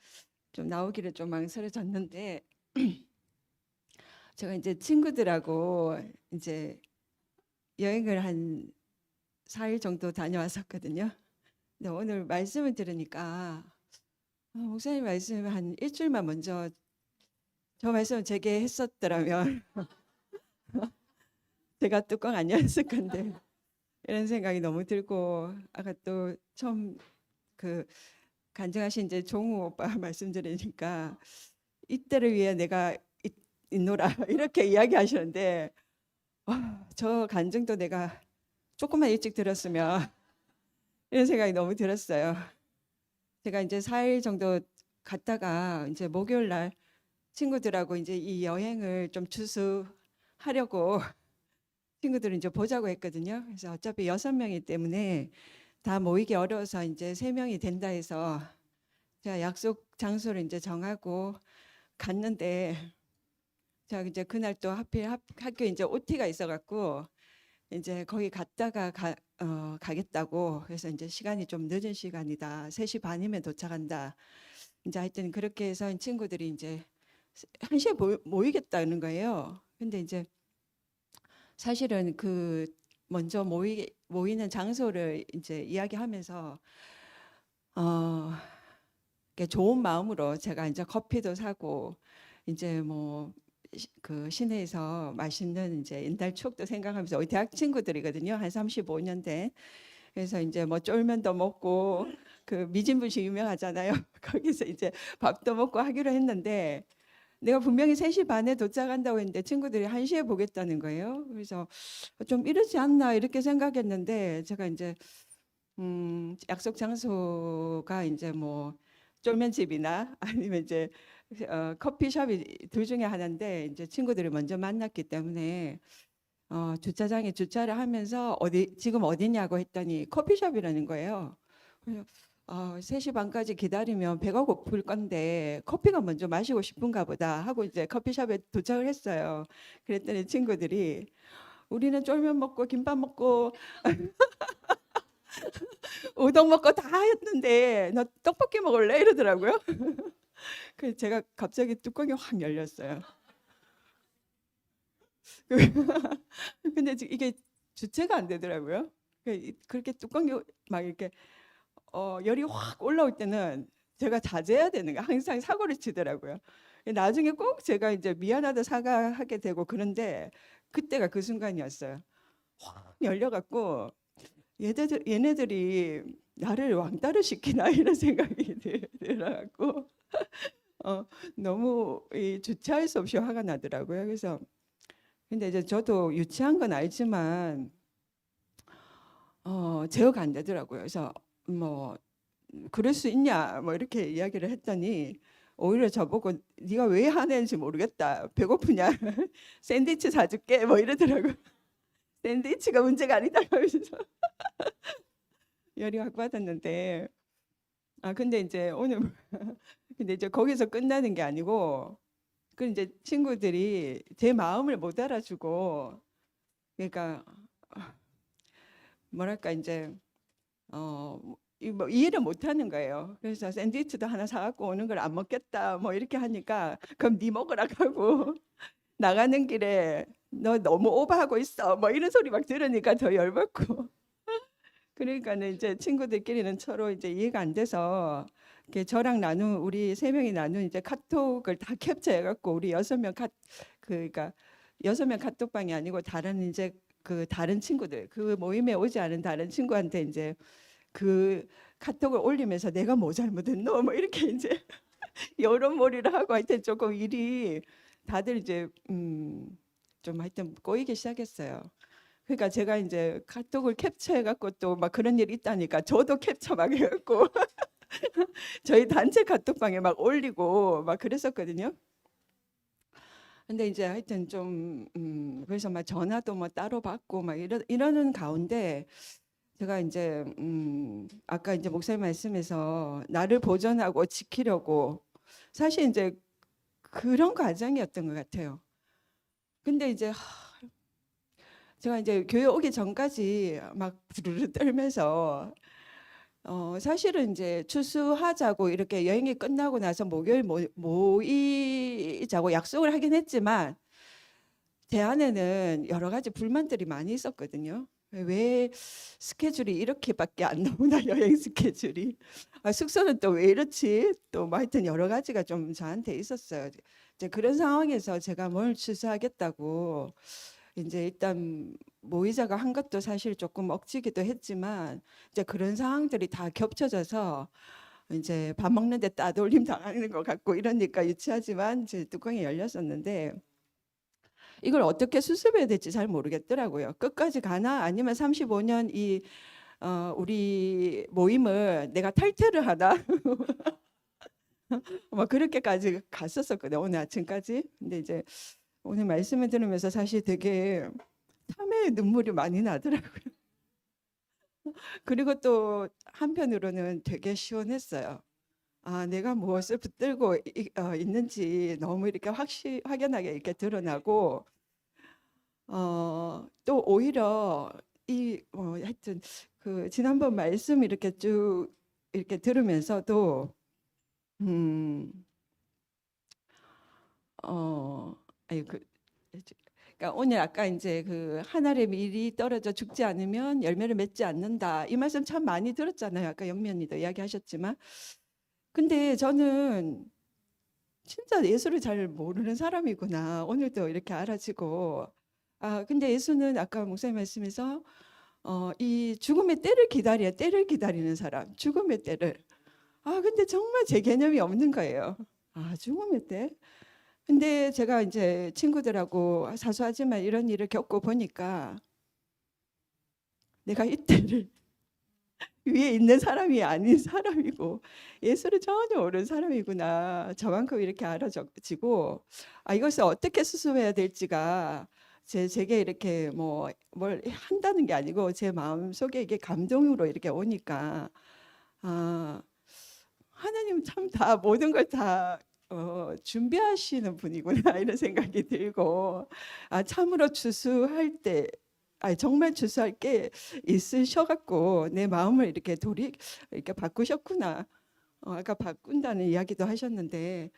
좀 나오기를 좀 망설여졌는데 제가 이제 친구들하고 이제 여행을 한 4일 정도 다녀왔었거든요. 근데 오늘 말씀을 들으니까 목사님 말씀 한 일주일만 먼저 저 말씀을 제게 했었더라면 제가 뚜껑 안 열었을 건데 이런 생각이 너무 들고 아까 또 처음 간증하신 이제 종우 오빠 말씀 들으니까 이때를 위해 내가 있노라 이렇게 이야기하셨는데 저 간증도 내가 조금만 일찍 들었으면 이런 생각이 너무 들었어요. 제가 이제 4일 정도 갔다가 이제 목요일 날 친구들하고 이제 이 여행을 좀 추수하려고 친구들을 이제 보자고 했거든요. 그래서 어차피 6명이기 때문에 다 모이기 어려워서 이제 3명이 된다 해서 제가 약속 장소를 이제 정하고 갔는데 제가 이제 그날 또 하필 학교에 이제 OT가 있어갖고 이제 거기 갔다가 가겠다고 그래서 이제 시간이 좀 늦은 시간이다. 3시 반이면 도착한다. 이제 하여튼 그렇게 해서 친구들이 이제 1시에 모이겠다는 거예요. 근데 이제 사실은 그 먼저 모이는 장소를 이제 이야기하면서 이렇게 좋은 마음으로 제가 이제 커피도 사고 이제 뭐 그 시내에서 맛있는 이제 옛날 추억도 생각하면서 우리 대학 친구들이거든요. 한 35년 된. 그래서 이제 뭐 쫄면도 먹고 그 미진분식 유명하잖아요. 거기서 이제 밥도 먹고 하기로 했는데 내가 분명히 3시 반에 도착한다고 했는데 친구들이 1시에 보겠다는 거예요. 그래서 좀 이러지 않나 이렇게 생각했는데 제가 이제 약속 장소가 이제 뭐 쫄면집이나 아니면 이제 커피숍이 둘 중에 하나인데 이제 친구들이 먼저 만났기 때문에 주차장에 주차를 하면서 지금 어디냐고 했더니 커피숍이라는 거예요. 그래서 3시 반까지 기다리면 배가 고플 건데 커피가 먼저 마시고 싶은가 보다 하고 이제 커피숍에 도착을 했어요. 그랬더니 친구들이 우리는 쫄면 먹고 김밥 먹고 우동 먹고 다 했는데 너 떡볶이 먹을래? 이러더라고요. 그래서 제가 갑자기 뚜껑이 확 열렸어요. 근데 이게 주체가 안 되더라고요. 그렇게 뚜껑이 막 이렇게 열이 확 올라올 때는 제가 자제해야 되는 거 항상 사고를 치더라고요. 나중에 꼭 제가 이제 미안하다 사과하게 되고 그런데 그때가 그 순간이었어요. 확 열려갖고 얘네들이 나를 왕따를 시키나 이런 생각이 들어갖고 너무 주체할 수 없이 화가 나더라고요. 그래서 근데 이제 저도 유치한 건 알지만 제어가 안 되더라고요. 그래서 뭐 그럴 수 있냐 뭐 이렇게 이야기를 했더니 오히려 저보고 네가 왜 화내는지 모르겠다. 배고프냐? 샌드위치 사줄게 뭐 이러더라고요. 샌드위치가 문제가 아니다고 하면서 열이 확 받았는데 근데 이제 오늘 근데 이제 거기서 끝나는 게 아니고 그 이제 친구들이 제 마음을 못 알아주고 그러니까 뭐랄까 이제 뭐 이해를 못 하는 거예요. 그래서 샌드위치도 하나 사갖고 오는 걸 안 먹겠다 뭐 이렇게 하니까 그럼 네 먹으라 하고 나가는 길에 너 너무 오버하고 있어 뭐 이런 소리 막 들으니까 더 열받고 그러니까는 이제 친구들끼리는 서로 이제 이해가 안 돼서 저랑 나눈 우리 3명이 나눈 이제 카톡을 다 캡처해갖고 우리 6명 그러니까 6명 카톡방이 아니고 다른 이제 그 다른 친구들 그 모임에 오지 않은 다른 친구한테 이제 그 카톡을 올리면서 내가 뭐 잘못했노 뭐 이렇게 이제 여론몰이를 하고 하여튼 조금 일이 다들 이제 좀 하여튼 꼬이기 시작했어요. 그러니까 제가 이제 카톡을 캡처해갖고 또 막 그런 일이 있다니까 저도 캡처 막 해갖고 저희 단체 카톡방에 막 올리고 막 그랬었거든요. 근데 이제 하여튼 좀 그래서 막 전화도 뭐 따로 받고 막 이러는 가운데 제가 이제 아까 이제 목사님 말씀에서 나를 보존하고 지키려고 사실 이제 그런 과정이었던 것 같아요. 근데 이제 제가 이제 교회 오기 전까지 막 부르르 떨면서 사실은 이제 추수하자고 이렇게 여행이 끝나고 나서 목요일 모이자고 약속을 하긴 했지만 제 안에는 여러 가지 불만들이 많이 있었거든요. 왜 스케줄이 이렇게밖에 안 나오나 여행 스케줄이 숙소는 또 왜 이렇지 또 뭐 하여튼 여러 가지가 좀 저한테 있었어요. 이제 그런 상황에서 제가 뭘 취소하겠다고 이제 일단 모의자가 한 것도 사실 조금 억지기도 했지만 이제 그런 상황들이 다 겹쳐져서 이제 밥 먹는데 따돌림 당하는 것 같고 이러니까 유치하지만 제 뚜껑이 열렸었는데 이걸 어떻게 수습해야 될지 잘 모르겠더라고요. 끝까지 가나 아니면 35년 우리 모임을 내가 탈퇴를 하나 막 그렇게까지 갔었거든요. 오늘 아침까지. 근데 이제 오늘 말씀을 들으면서 사실 되게 참회의 눈물이 많이 나더라고요. 그리고 또 한편으로는 되게 시원했어요. 내가 무엇을 붙들고 있는지 너무 이렇게 확연하게 이렇게 드러나고 또 오히려 하여튼 그 지난번 말씀 이렇게 쭉 이렇게 들으면서도 아니 그러니까 오늘 아까 이제 그 한 알의 밀이 떨어져 죽지 않으면 열매를 맺지 않는다. 이 말씀 참 많이 들었잖아요. 아까 영미 언니도 이야기하셨지만, 근데 저는 진짜 예수를 잘 모르는 사람이구나. 오늘도 이렇게 알아지고. 근데 예수는 아까 목사님 말씀에서 이 죽음의 때를 기다리는 사람, 죽음의 때를. 근데 정말 제 개념이 없는 거예요. 죽음의 때. 근데 제가 이제 친구들하고 사소하지만 이런 일을 겪고 보니까 내가 이때를 위에 있는 사람이 아닌 사람이고 예수를 전혀 모르는 사람이구나. 저만큼 이렇게 알아지고 이것을 어떻게 수습해야 될지가 제게 이렇게 뭐 뭘 한다는 게 아니고 제 마음 속에 이게 감동으로 이렇게 오니까 하나님 참 다 모든 걸 다 준비하시는 분이구나 이런 생각이 들고 참으로 추수할 때 정말 추수할 게 있으셔갖고 내 마음을 이렇게 이렇게 바꾸셨구나. 아까 바꾼다는 이야기도 하셨는데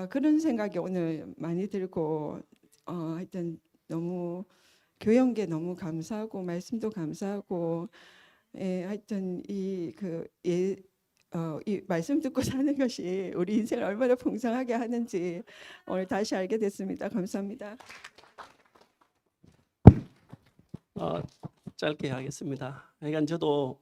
그런 생각이 오늘 많이 들고 하여튼 너무 교연계 너무 감사하고 말씀도 감사하고 하여튼 이 말씀 듣고 사는 것이 우리 인생을 얼마나 풍성하게 하는지 오늘 다시 알게 됐습니다. 감사합니다. 짧게 하겠습니다. 그러니까 저도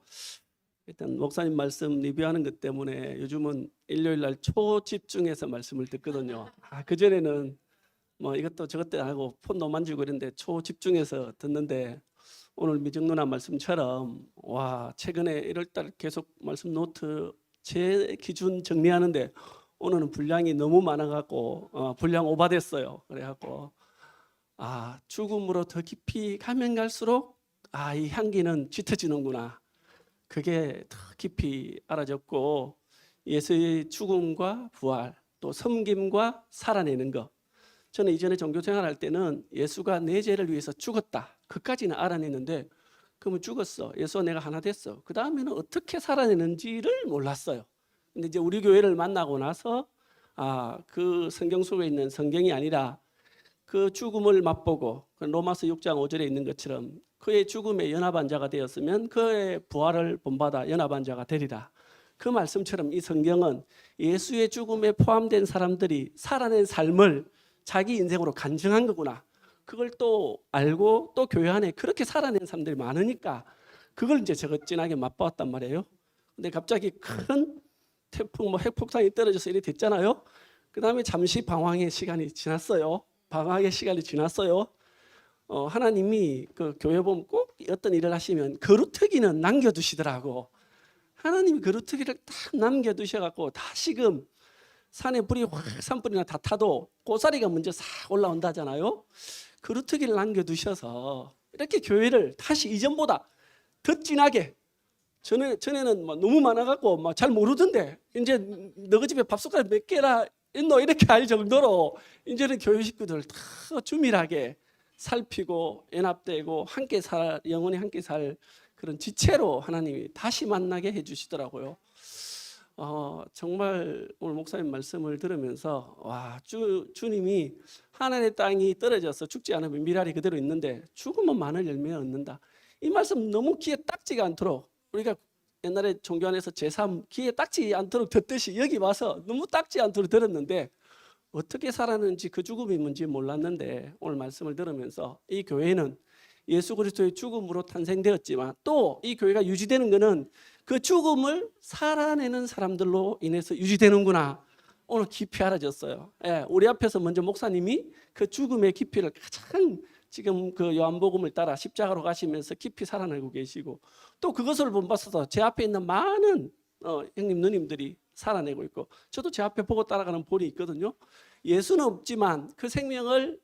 일단 목사님 말씀 리뷰하는 것 때문에 요즘은 일요일 날 초집중해서 말씀을 듣거든요. 그전에는 뭐 이것도 저것도 하고 폰도 만지고 이랬는데 초집중해서 듣는데 오늘 미정 누나 말씀처럼 최근에 1월달 계속 말씀 노트 제 기준 정리하는데 오늘은 분량이 너무 많아갖고 분량 오버됐어요. 그래갖고 죽음으로 더 깊이 가면 갈수록 이 향기는 짙어지는구나. 그게 더 깊이 알아졌고 예수의 죽음과 부활 또 섬김과 살아내는 것. 저는 이전에 종교 생활할 때는 예수가 내 죄를 위해서 죽었다. 그까지는 알아냈는데 그러면 죽었어. 예수와 내가 하나 됐어. 그 다음에는 어떻게 살아내는지를 몰랐어요. 근데 이제 우리 교회를 만나고 나서 그 성경 속에 있는 성경이 아니라 그 죽음을 맛보고 로마서 6장 5절에 있는 것처럼 그의 죽음에 연합한 자가 되었으면 그의 부활을 본받아 연합한 자가 되리라. 그 말씀처럼 이 성경은 예수의 죽음에 포함된 사람들이 살아낸 삶을 자기 인생으로 간증한 거구나. 그걸 또 알고 또 교회 안에 그렇게 살아낸 사람들이 많으니까 그걸 이제 제가 진하게 맛보았단 말이에요. 근데 갑자기 큰 태풍 핵폭탄이 떨어져서 이렇게 됐잖아요. 그 다음에 잠시 방황의 시간이 지났어요. 방황의 시간이 지났어요. 하나님이 그 교회 보면 꼭 어떤 일을 하시면 거루터기는 남겨두시더라고. 하나님이 거루터기를 딱 남겨두셔갖고 다시금 산에 불이 확 산불이나 다 타도 고사리가 먼저 싹 올라온다잖아요. 거루터기를 남겨두셔서 이렇게 교회를 다시 이전보다 더 진하게 전에는 너무 많아갖고 잘 모르던데 이제 너희 집에 밥숟갈 몇 개나 있노 이렇게 할 정도로 이제는 교회 식구들 다 주밀하게 살피고 연합되고 함께 영원히 함께 살 그런 지체로 하나님이 다시 만나게 해주시더라고요. 정말 오늘 목사님 말씀을 들으면서 주님이 하나님의 땅이 떨어져서 죽지 않으면 미랄이 그대로 있는데 죽으면 많은 열매 얻는다. 이 말씀 너무 귀에 딱지가 않도록 우리가 옛날에 종교 안에서 제3 귀에 딱지 않도록 듣듯이 여기 와서 너무 딱지 않도록 들었는데 어떻게 살았는지 그 죽음이 뭔지 몰랐는데 오늘 말씀을 들으면서 이 교회는 예수 그리스도의 죽음으로 탄생되었지만 또 이 교회가 유지되는 것은 그 죽음을 살아내는 사람들로 인해서 유지되는구나. 오늘 깊이 알아졌어요. 우리 앞에서 먼저 목사님이 그 죽음의 깊이를 가장 지금 그 요한복음을 따라 십자가로 가시면서 깊이 살아내고 계시고 또 그것을 본받아서 제 앞에 있는 많은 형님 누님들이 살아내고 있고 저도 제 앞에 보고 따라가는 본이 있거든요. 예수는 없지만 그 생명과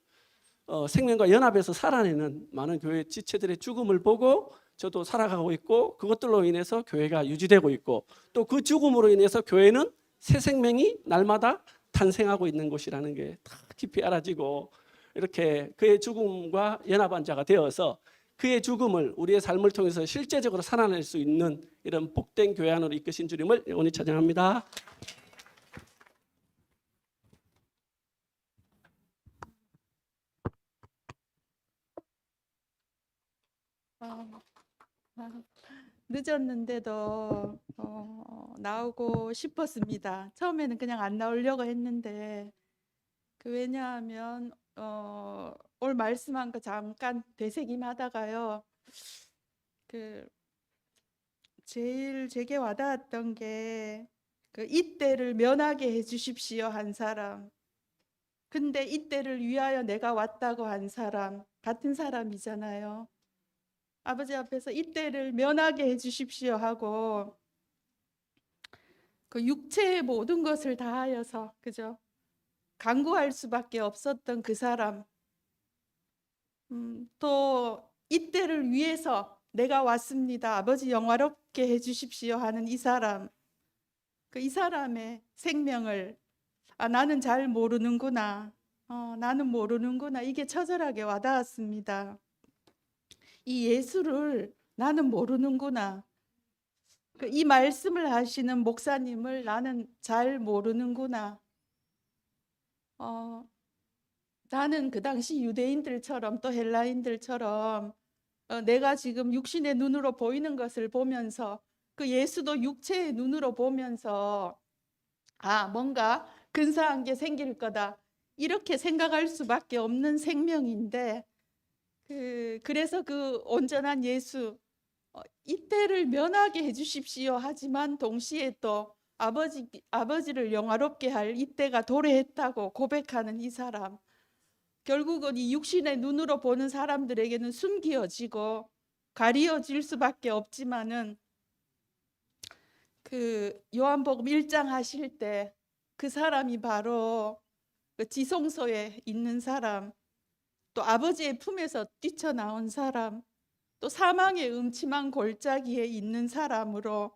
연합해서 살아내는 많은 교회 지체들의 죽음을 보고 저도 살아가고 있고 그것들로 인해서 교회가 유지되고 있고 또 그 죽음으로 인해서 교회는 새 생명이 날마다 탄생하고 있는 곳이라는 게 다 깊이 알아지고 이렇게 그의 죽음과 연합한 자가 되어서 그의 죽음을 우리의 삶을 통해서 실제적으로 살아낼 수 있는 이런 복된 교회 안으로 이끄신 주님을 영원히 찬양합니다. 늦었는데도 나오고 싶었습니다. 처음에는 그냥 안 나오려고 했는데 왜냐하면 오늘 말씀한 거 잠깐 되새김하다가요. 제일 제게 와닿았던 게 이때를 면하게 해주십시오 한 사람. 근데 이때를 위하여 내가 왔다고 한 사람 같은 사람이잖아요. 아버지 앞에서 이때를 면하게 해주십시오 하고 육체의 모든 것을 다하여서 그죠? 간구할 수밖에 없었던 그 사람. 또 이때를 위해서 내가 왔습니다. 아버지 영화롭게 해주십시오 하는 이 사람. 이 사람의 생명을 나는 잘 모르는구나. 나는 모르는구나. 이게 처절하게 와닿았습니다. 이 예수를 나는 모르는구나. 이 말씀을 하시는 목사님을 나는 잘 모르는구나. 나는 그 당시 유대인들처럼 또 헬라인들처럼 내가 지금 육신의 눈으로 보이는 것을 보면서 그 예수도 육체의 눈으로 보면서 뭔가 근사한 게 생길 거다. 이렇게 생각할 수밖에 없는 생명인데 그래서 그 온전한 예수 이때를 면하게 해주십시오 하지만 동시에 또 아버지를 영화롭게 할 이때가 도래했다고 고백하는 이 사람. 결국은 이 육신의 눈으로 보는 사람들에게는 숨겨지고 가리워질 수밖에 없지만은 요한복음 1장 하실 때 그 사람이 바로 지성소에 있는 사람, 또 아버지의 품에서 뛰쳐나온 사람, 또 사망의 음침한 골짜기에 있는 사람으로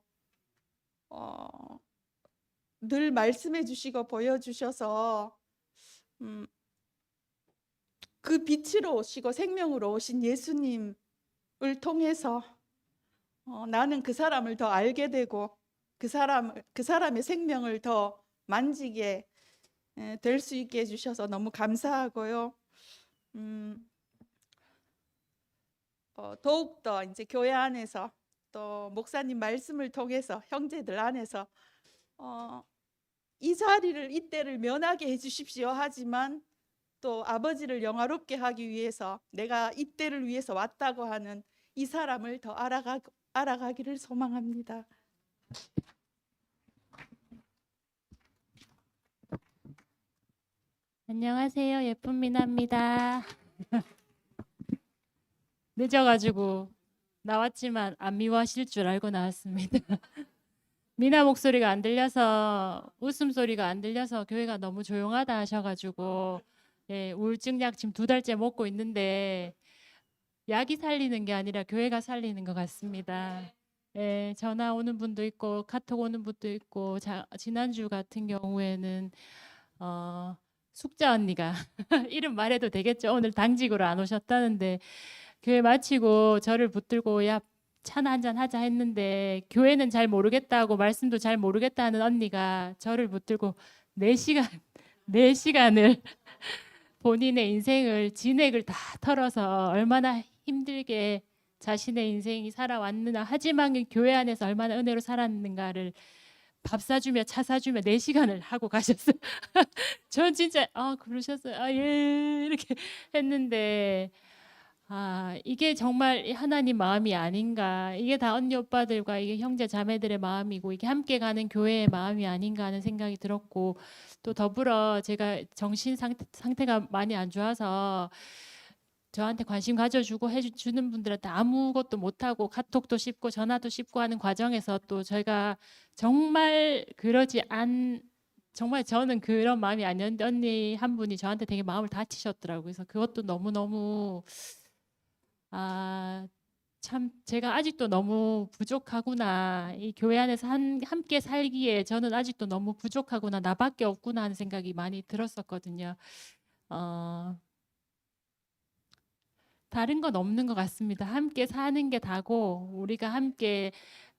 늘 말씀해 주시고 보여주셔서 그 빛으로 오시고 생명으로 오신 예수님을 통해서 나는 그 사람을 더 알게 되고 그 사람의 생명을 더 만지게 될 수 있게 해주셔서 너무 감사하고요. 더욱더 이제 교회 안에서 또 목사님 말씀을 통해서 형제들 안에서 이 자리를 이때를 면하게 해주십시오 하지만 또 아버지를 영화롭게 하기 위해서 내가 이때를 위해서 왔다고 하는 이 사람을 더 알아가기를 소망합니다. 안녕하세요. 예쁜 미나입니다. 늦어가지고 나왔지만 안 미워하실 줄 알고 나왔습니다. 미나 목소리가 안 들려서 웃음소리가 안 들려서 교회가 너무 조용하다 하셔가지고 우울증 약 지금 2달째 먹고 있는데 약이 살리는 게 아니라 교회가 살리는 것 같습니다. 전화 오는 분도 있고 카톡 오는 분도 있고 지난주 같은 경우에는 숙자 언니가 이름 말해도 되겠죠. 오늘 당직으로 안 오셨다는데 교회 마치고 저를 붙들고 야 차나 한잔 하자 했는데 교회는 잘 모르겠다고 말씀도 잘 모르겠다 하는 언니가 저를 붙들고 4시간을 본인의 인생을 진액을 다 털어서 얼마나 힘들게 자신의 인생이 살아왔느냐 하지만 교회 안에서 얼마나 은혜로 살았는가를 밥 사주며 차 사주며 4시간을 하고 가셨어요. 전 진짜 그러셨어요. 예 이렇게 했는데 이게 정말 하나님 마음이 아닌가. 이게 다 언니 오빠들과 이게 형제 자매들의 마음이고 이게 함께 가는 교회의 마음이 아닌가 하는 생각이 들었고 또 더불어 제가 정신 상태가 많이 안 좋아서 저한테 관심 가져주고 해주는 분들한테 아무것도 못하고 카톡도 씹고 전화도 씹고 하는 과정에서 또 저희가 정말 정말 저는 그런 마음이 아니었는데 언니 한 분이 저한테 되게 마음을 다치셨더라고요. 그래서 그것도 너무너무 참 제가 아직도 너무 부족하구나. 이 교회 안에서 함께 살기에 저는 아직도 너무 부족하구나. 나밖에 없구나 하는 생각이 많이 들었었거든요. 다른 건 없는 것 같습니다. 함께 사는 게 다고 우리가 함께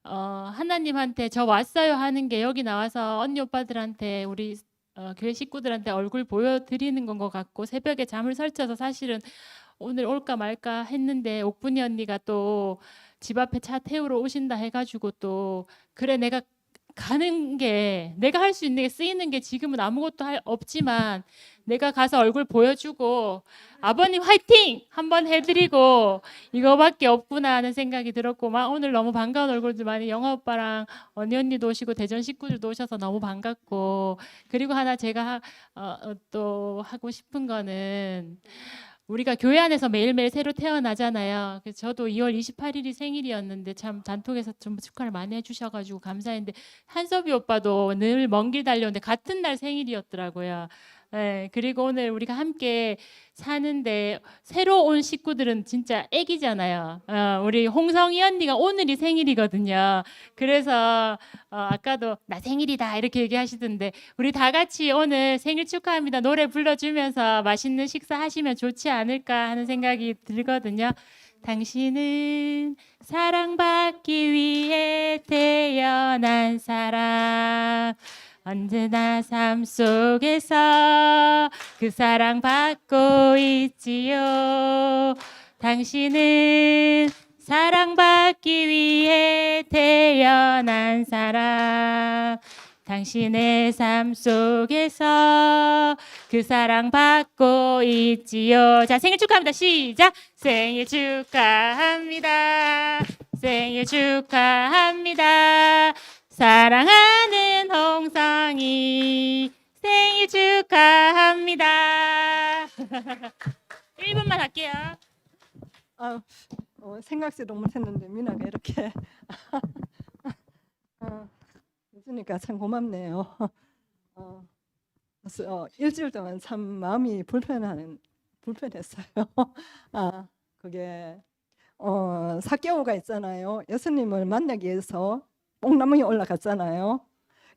하나님한테 저 왔어요 하는 게 여기 나와서 언니 오빠들한테 우리 교회 식구들한테 얼굴 보여드리는 건 것 같고 새벽에 잠을 설쳐서 사실은 오늘 올까 말까 했는데 옥분이 언니가 또 집 앞에 차 태우러 오신다 해가지고 또 그래 내가 가는 게 내가 할 수 있는 게 쓰이는 게 지금은 아무것도 없지만 내가 가서 얼굴 보여주고 아버님 화이팅 한번 해드리고 이거밖에 없구나 하는 생각이 들었고 막 오늘 너무 반가운 얼굴들 많이 영화 오빠랑 언니도 오시고 대전 식구들도 오셔서 너무 반갑고 그리고 하나 제가 또 하고 싶은 거는 우리가 교회 안에서 매일매일 새로 태어나잖아요. 그래서 저도 2월 28일이 생일이었는데 참 단톡에서 좀 축하를 많이 해주셔가지고 감사했는데 한섭이 오빠도 늘 먼 길 달려오는데 같은 날 생일이었더라고요. 네, 그리고 오늘 우리가 함께 사는데 새로 온 식구들은 진짜 애기잖아요. 우리 홍성희 언니가 오늘이 생일이거든요. 그래서 아까도 나 생일이다 이렇게 얘기하시던데 우리 다 같이 오늘 생일 축하합니다 노래 불러주면서 맛있는 식사하시면 좋지 않을까 하는 생각이 들거든요. 당신은 사랑받기 위해 태어난 사람 언제나 삶 속에서 그 사랑 받고 있지요. 당신은 사랑받기 위해 태어난 사람 당신의 삶 속에서 그 사랑 받고 있지요. 자, 생일 축하합니다. 시작. 생일 축하합니다. 생일 축하합니다. 사랑하는 홍성이 생일 축하합니다. 1분만 할게요. 생각지도 못했는데 미나가 이렇게 해주니까 참 고맙네요. 일주일 동안 참 마음이 불편했어요. 그게 사개오가 있잖아요. 예수님을 만나기 위해서 뽕나무에 올라갔잖아요.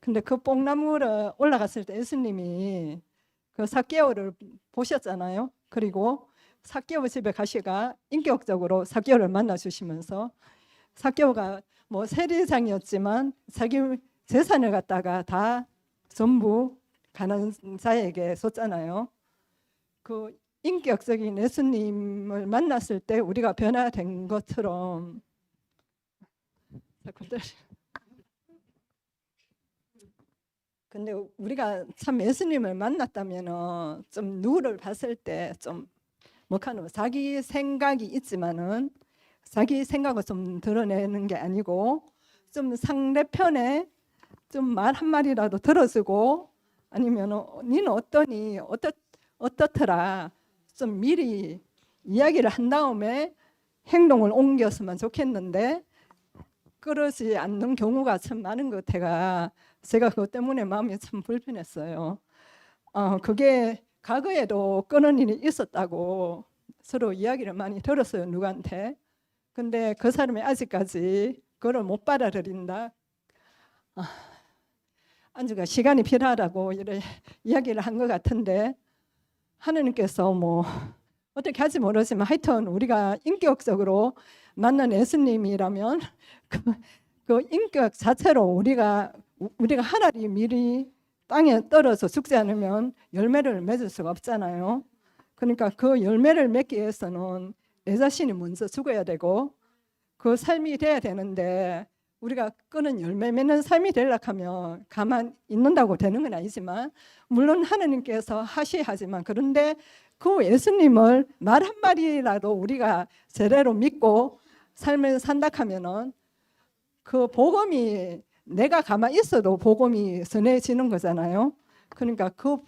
근데 그 뽕나무를 올라갔을 때 예수님이 그 사개오를 보셨잖아요. 그리고 사개오 집에 가시가 인격적으로 사개오를 만나 주시면서 사개오가 뭐 세리장이었지만 자기 재산을 갖다가 다 전부 가난자에게 줬잖아요. 그 인격적인 예수님을 만났을 때 우리가 변화된 것처럼 근데 우리가 참 예수님을 만났다면은 좀 누구를 봤을 때 좀 뭐하노 자기 생각이 있지만은 자기 생각을 좀 드러내는 게 아니고 좀 상대편에 좀 말 한마디라도 들어주고 아니면은 니는 어떠니 어떻더라 좀 미리 이야기를 한 다음에 행동을 옮겼으면 좋겠는데 그러지 않는 경우가 참 많은 것 같아가 제가 그것 때문에 마음이 참 불편했어요. 그게 과거에도 끊은 일이 있었다고 서로 이야기를 많이 들었어요. 누구한테. 근데 그 사람이 아직까지 그걸 못 받아들인다. 안주가 시간이 필요하다고 이래 이야기를 한 것 같은데 하느님께서 뭐 어떻게 할지 모르지만 하여튼 우리가 인격적으로 만난 예수님이라면 그 인격 자체로 우리가 하나님 미리 땅에 떨어져 죽지 않으면 열매를 맺을 수가 없잖아요. 그러니까 그 열매를 맺기 위해서는 내 자신이 먼저 죽어야 되고 그 삶이 돼야 되는데 우리가 끊은 열매 맺는 삶이 되려고 하면 가만 있는다고 되는 건 아니지만 물론 하느님께서 하시하지만 그런데 그 예수님을 말 한마디라도 우리가 제대로 믿고 삶을 산다 하면은 그 복음이 내가 가만히 있어도 복음이 전해지는 거잖아요. 그러니까 그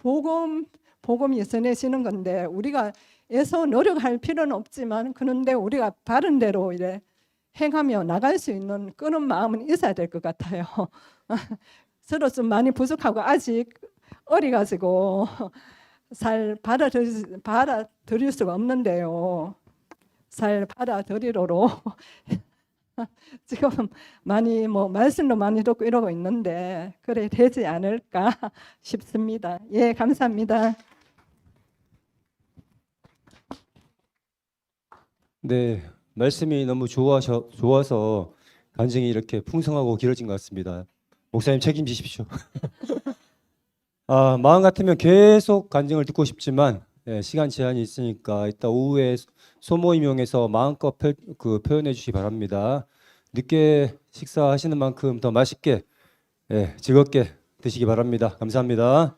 복음이 전해지는 건데 우리가 애써 노력할 필요는 없지만 그런데 우리가 바른 대로 이래 행하며 나갈 수 있는 그런 마음은 있어야 될 것 같아요. 서로 좀 많이 부족하고 아직 어리가지고 잘 받아들일 수가 없는데요. 잘 받아들이도록 지금 많이 뭐 말씀도 많이 듣고 이러고 있는데 그래 되지 않을까 싶습니다. 예, 감사합니다. 네, 말씀이 너무 좋아서 간증이 이렇게 풍성하고 길어진 것 같습니다. 목사님 책임지십시오. 마음 같으면 계속 간증을 듣고 싶지만 시간 제한이 있으니까 이따 오후에 소모임 이용해서 마음껏 표현해 주시기 바랍니다. 늦게 식사하시는 만큼 더 맛있게 즐겁게 드시기 바랍니다. 감사합니다.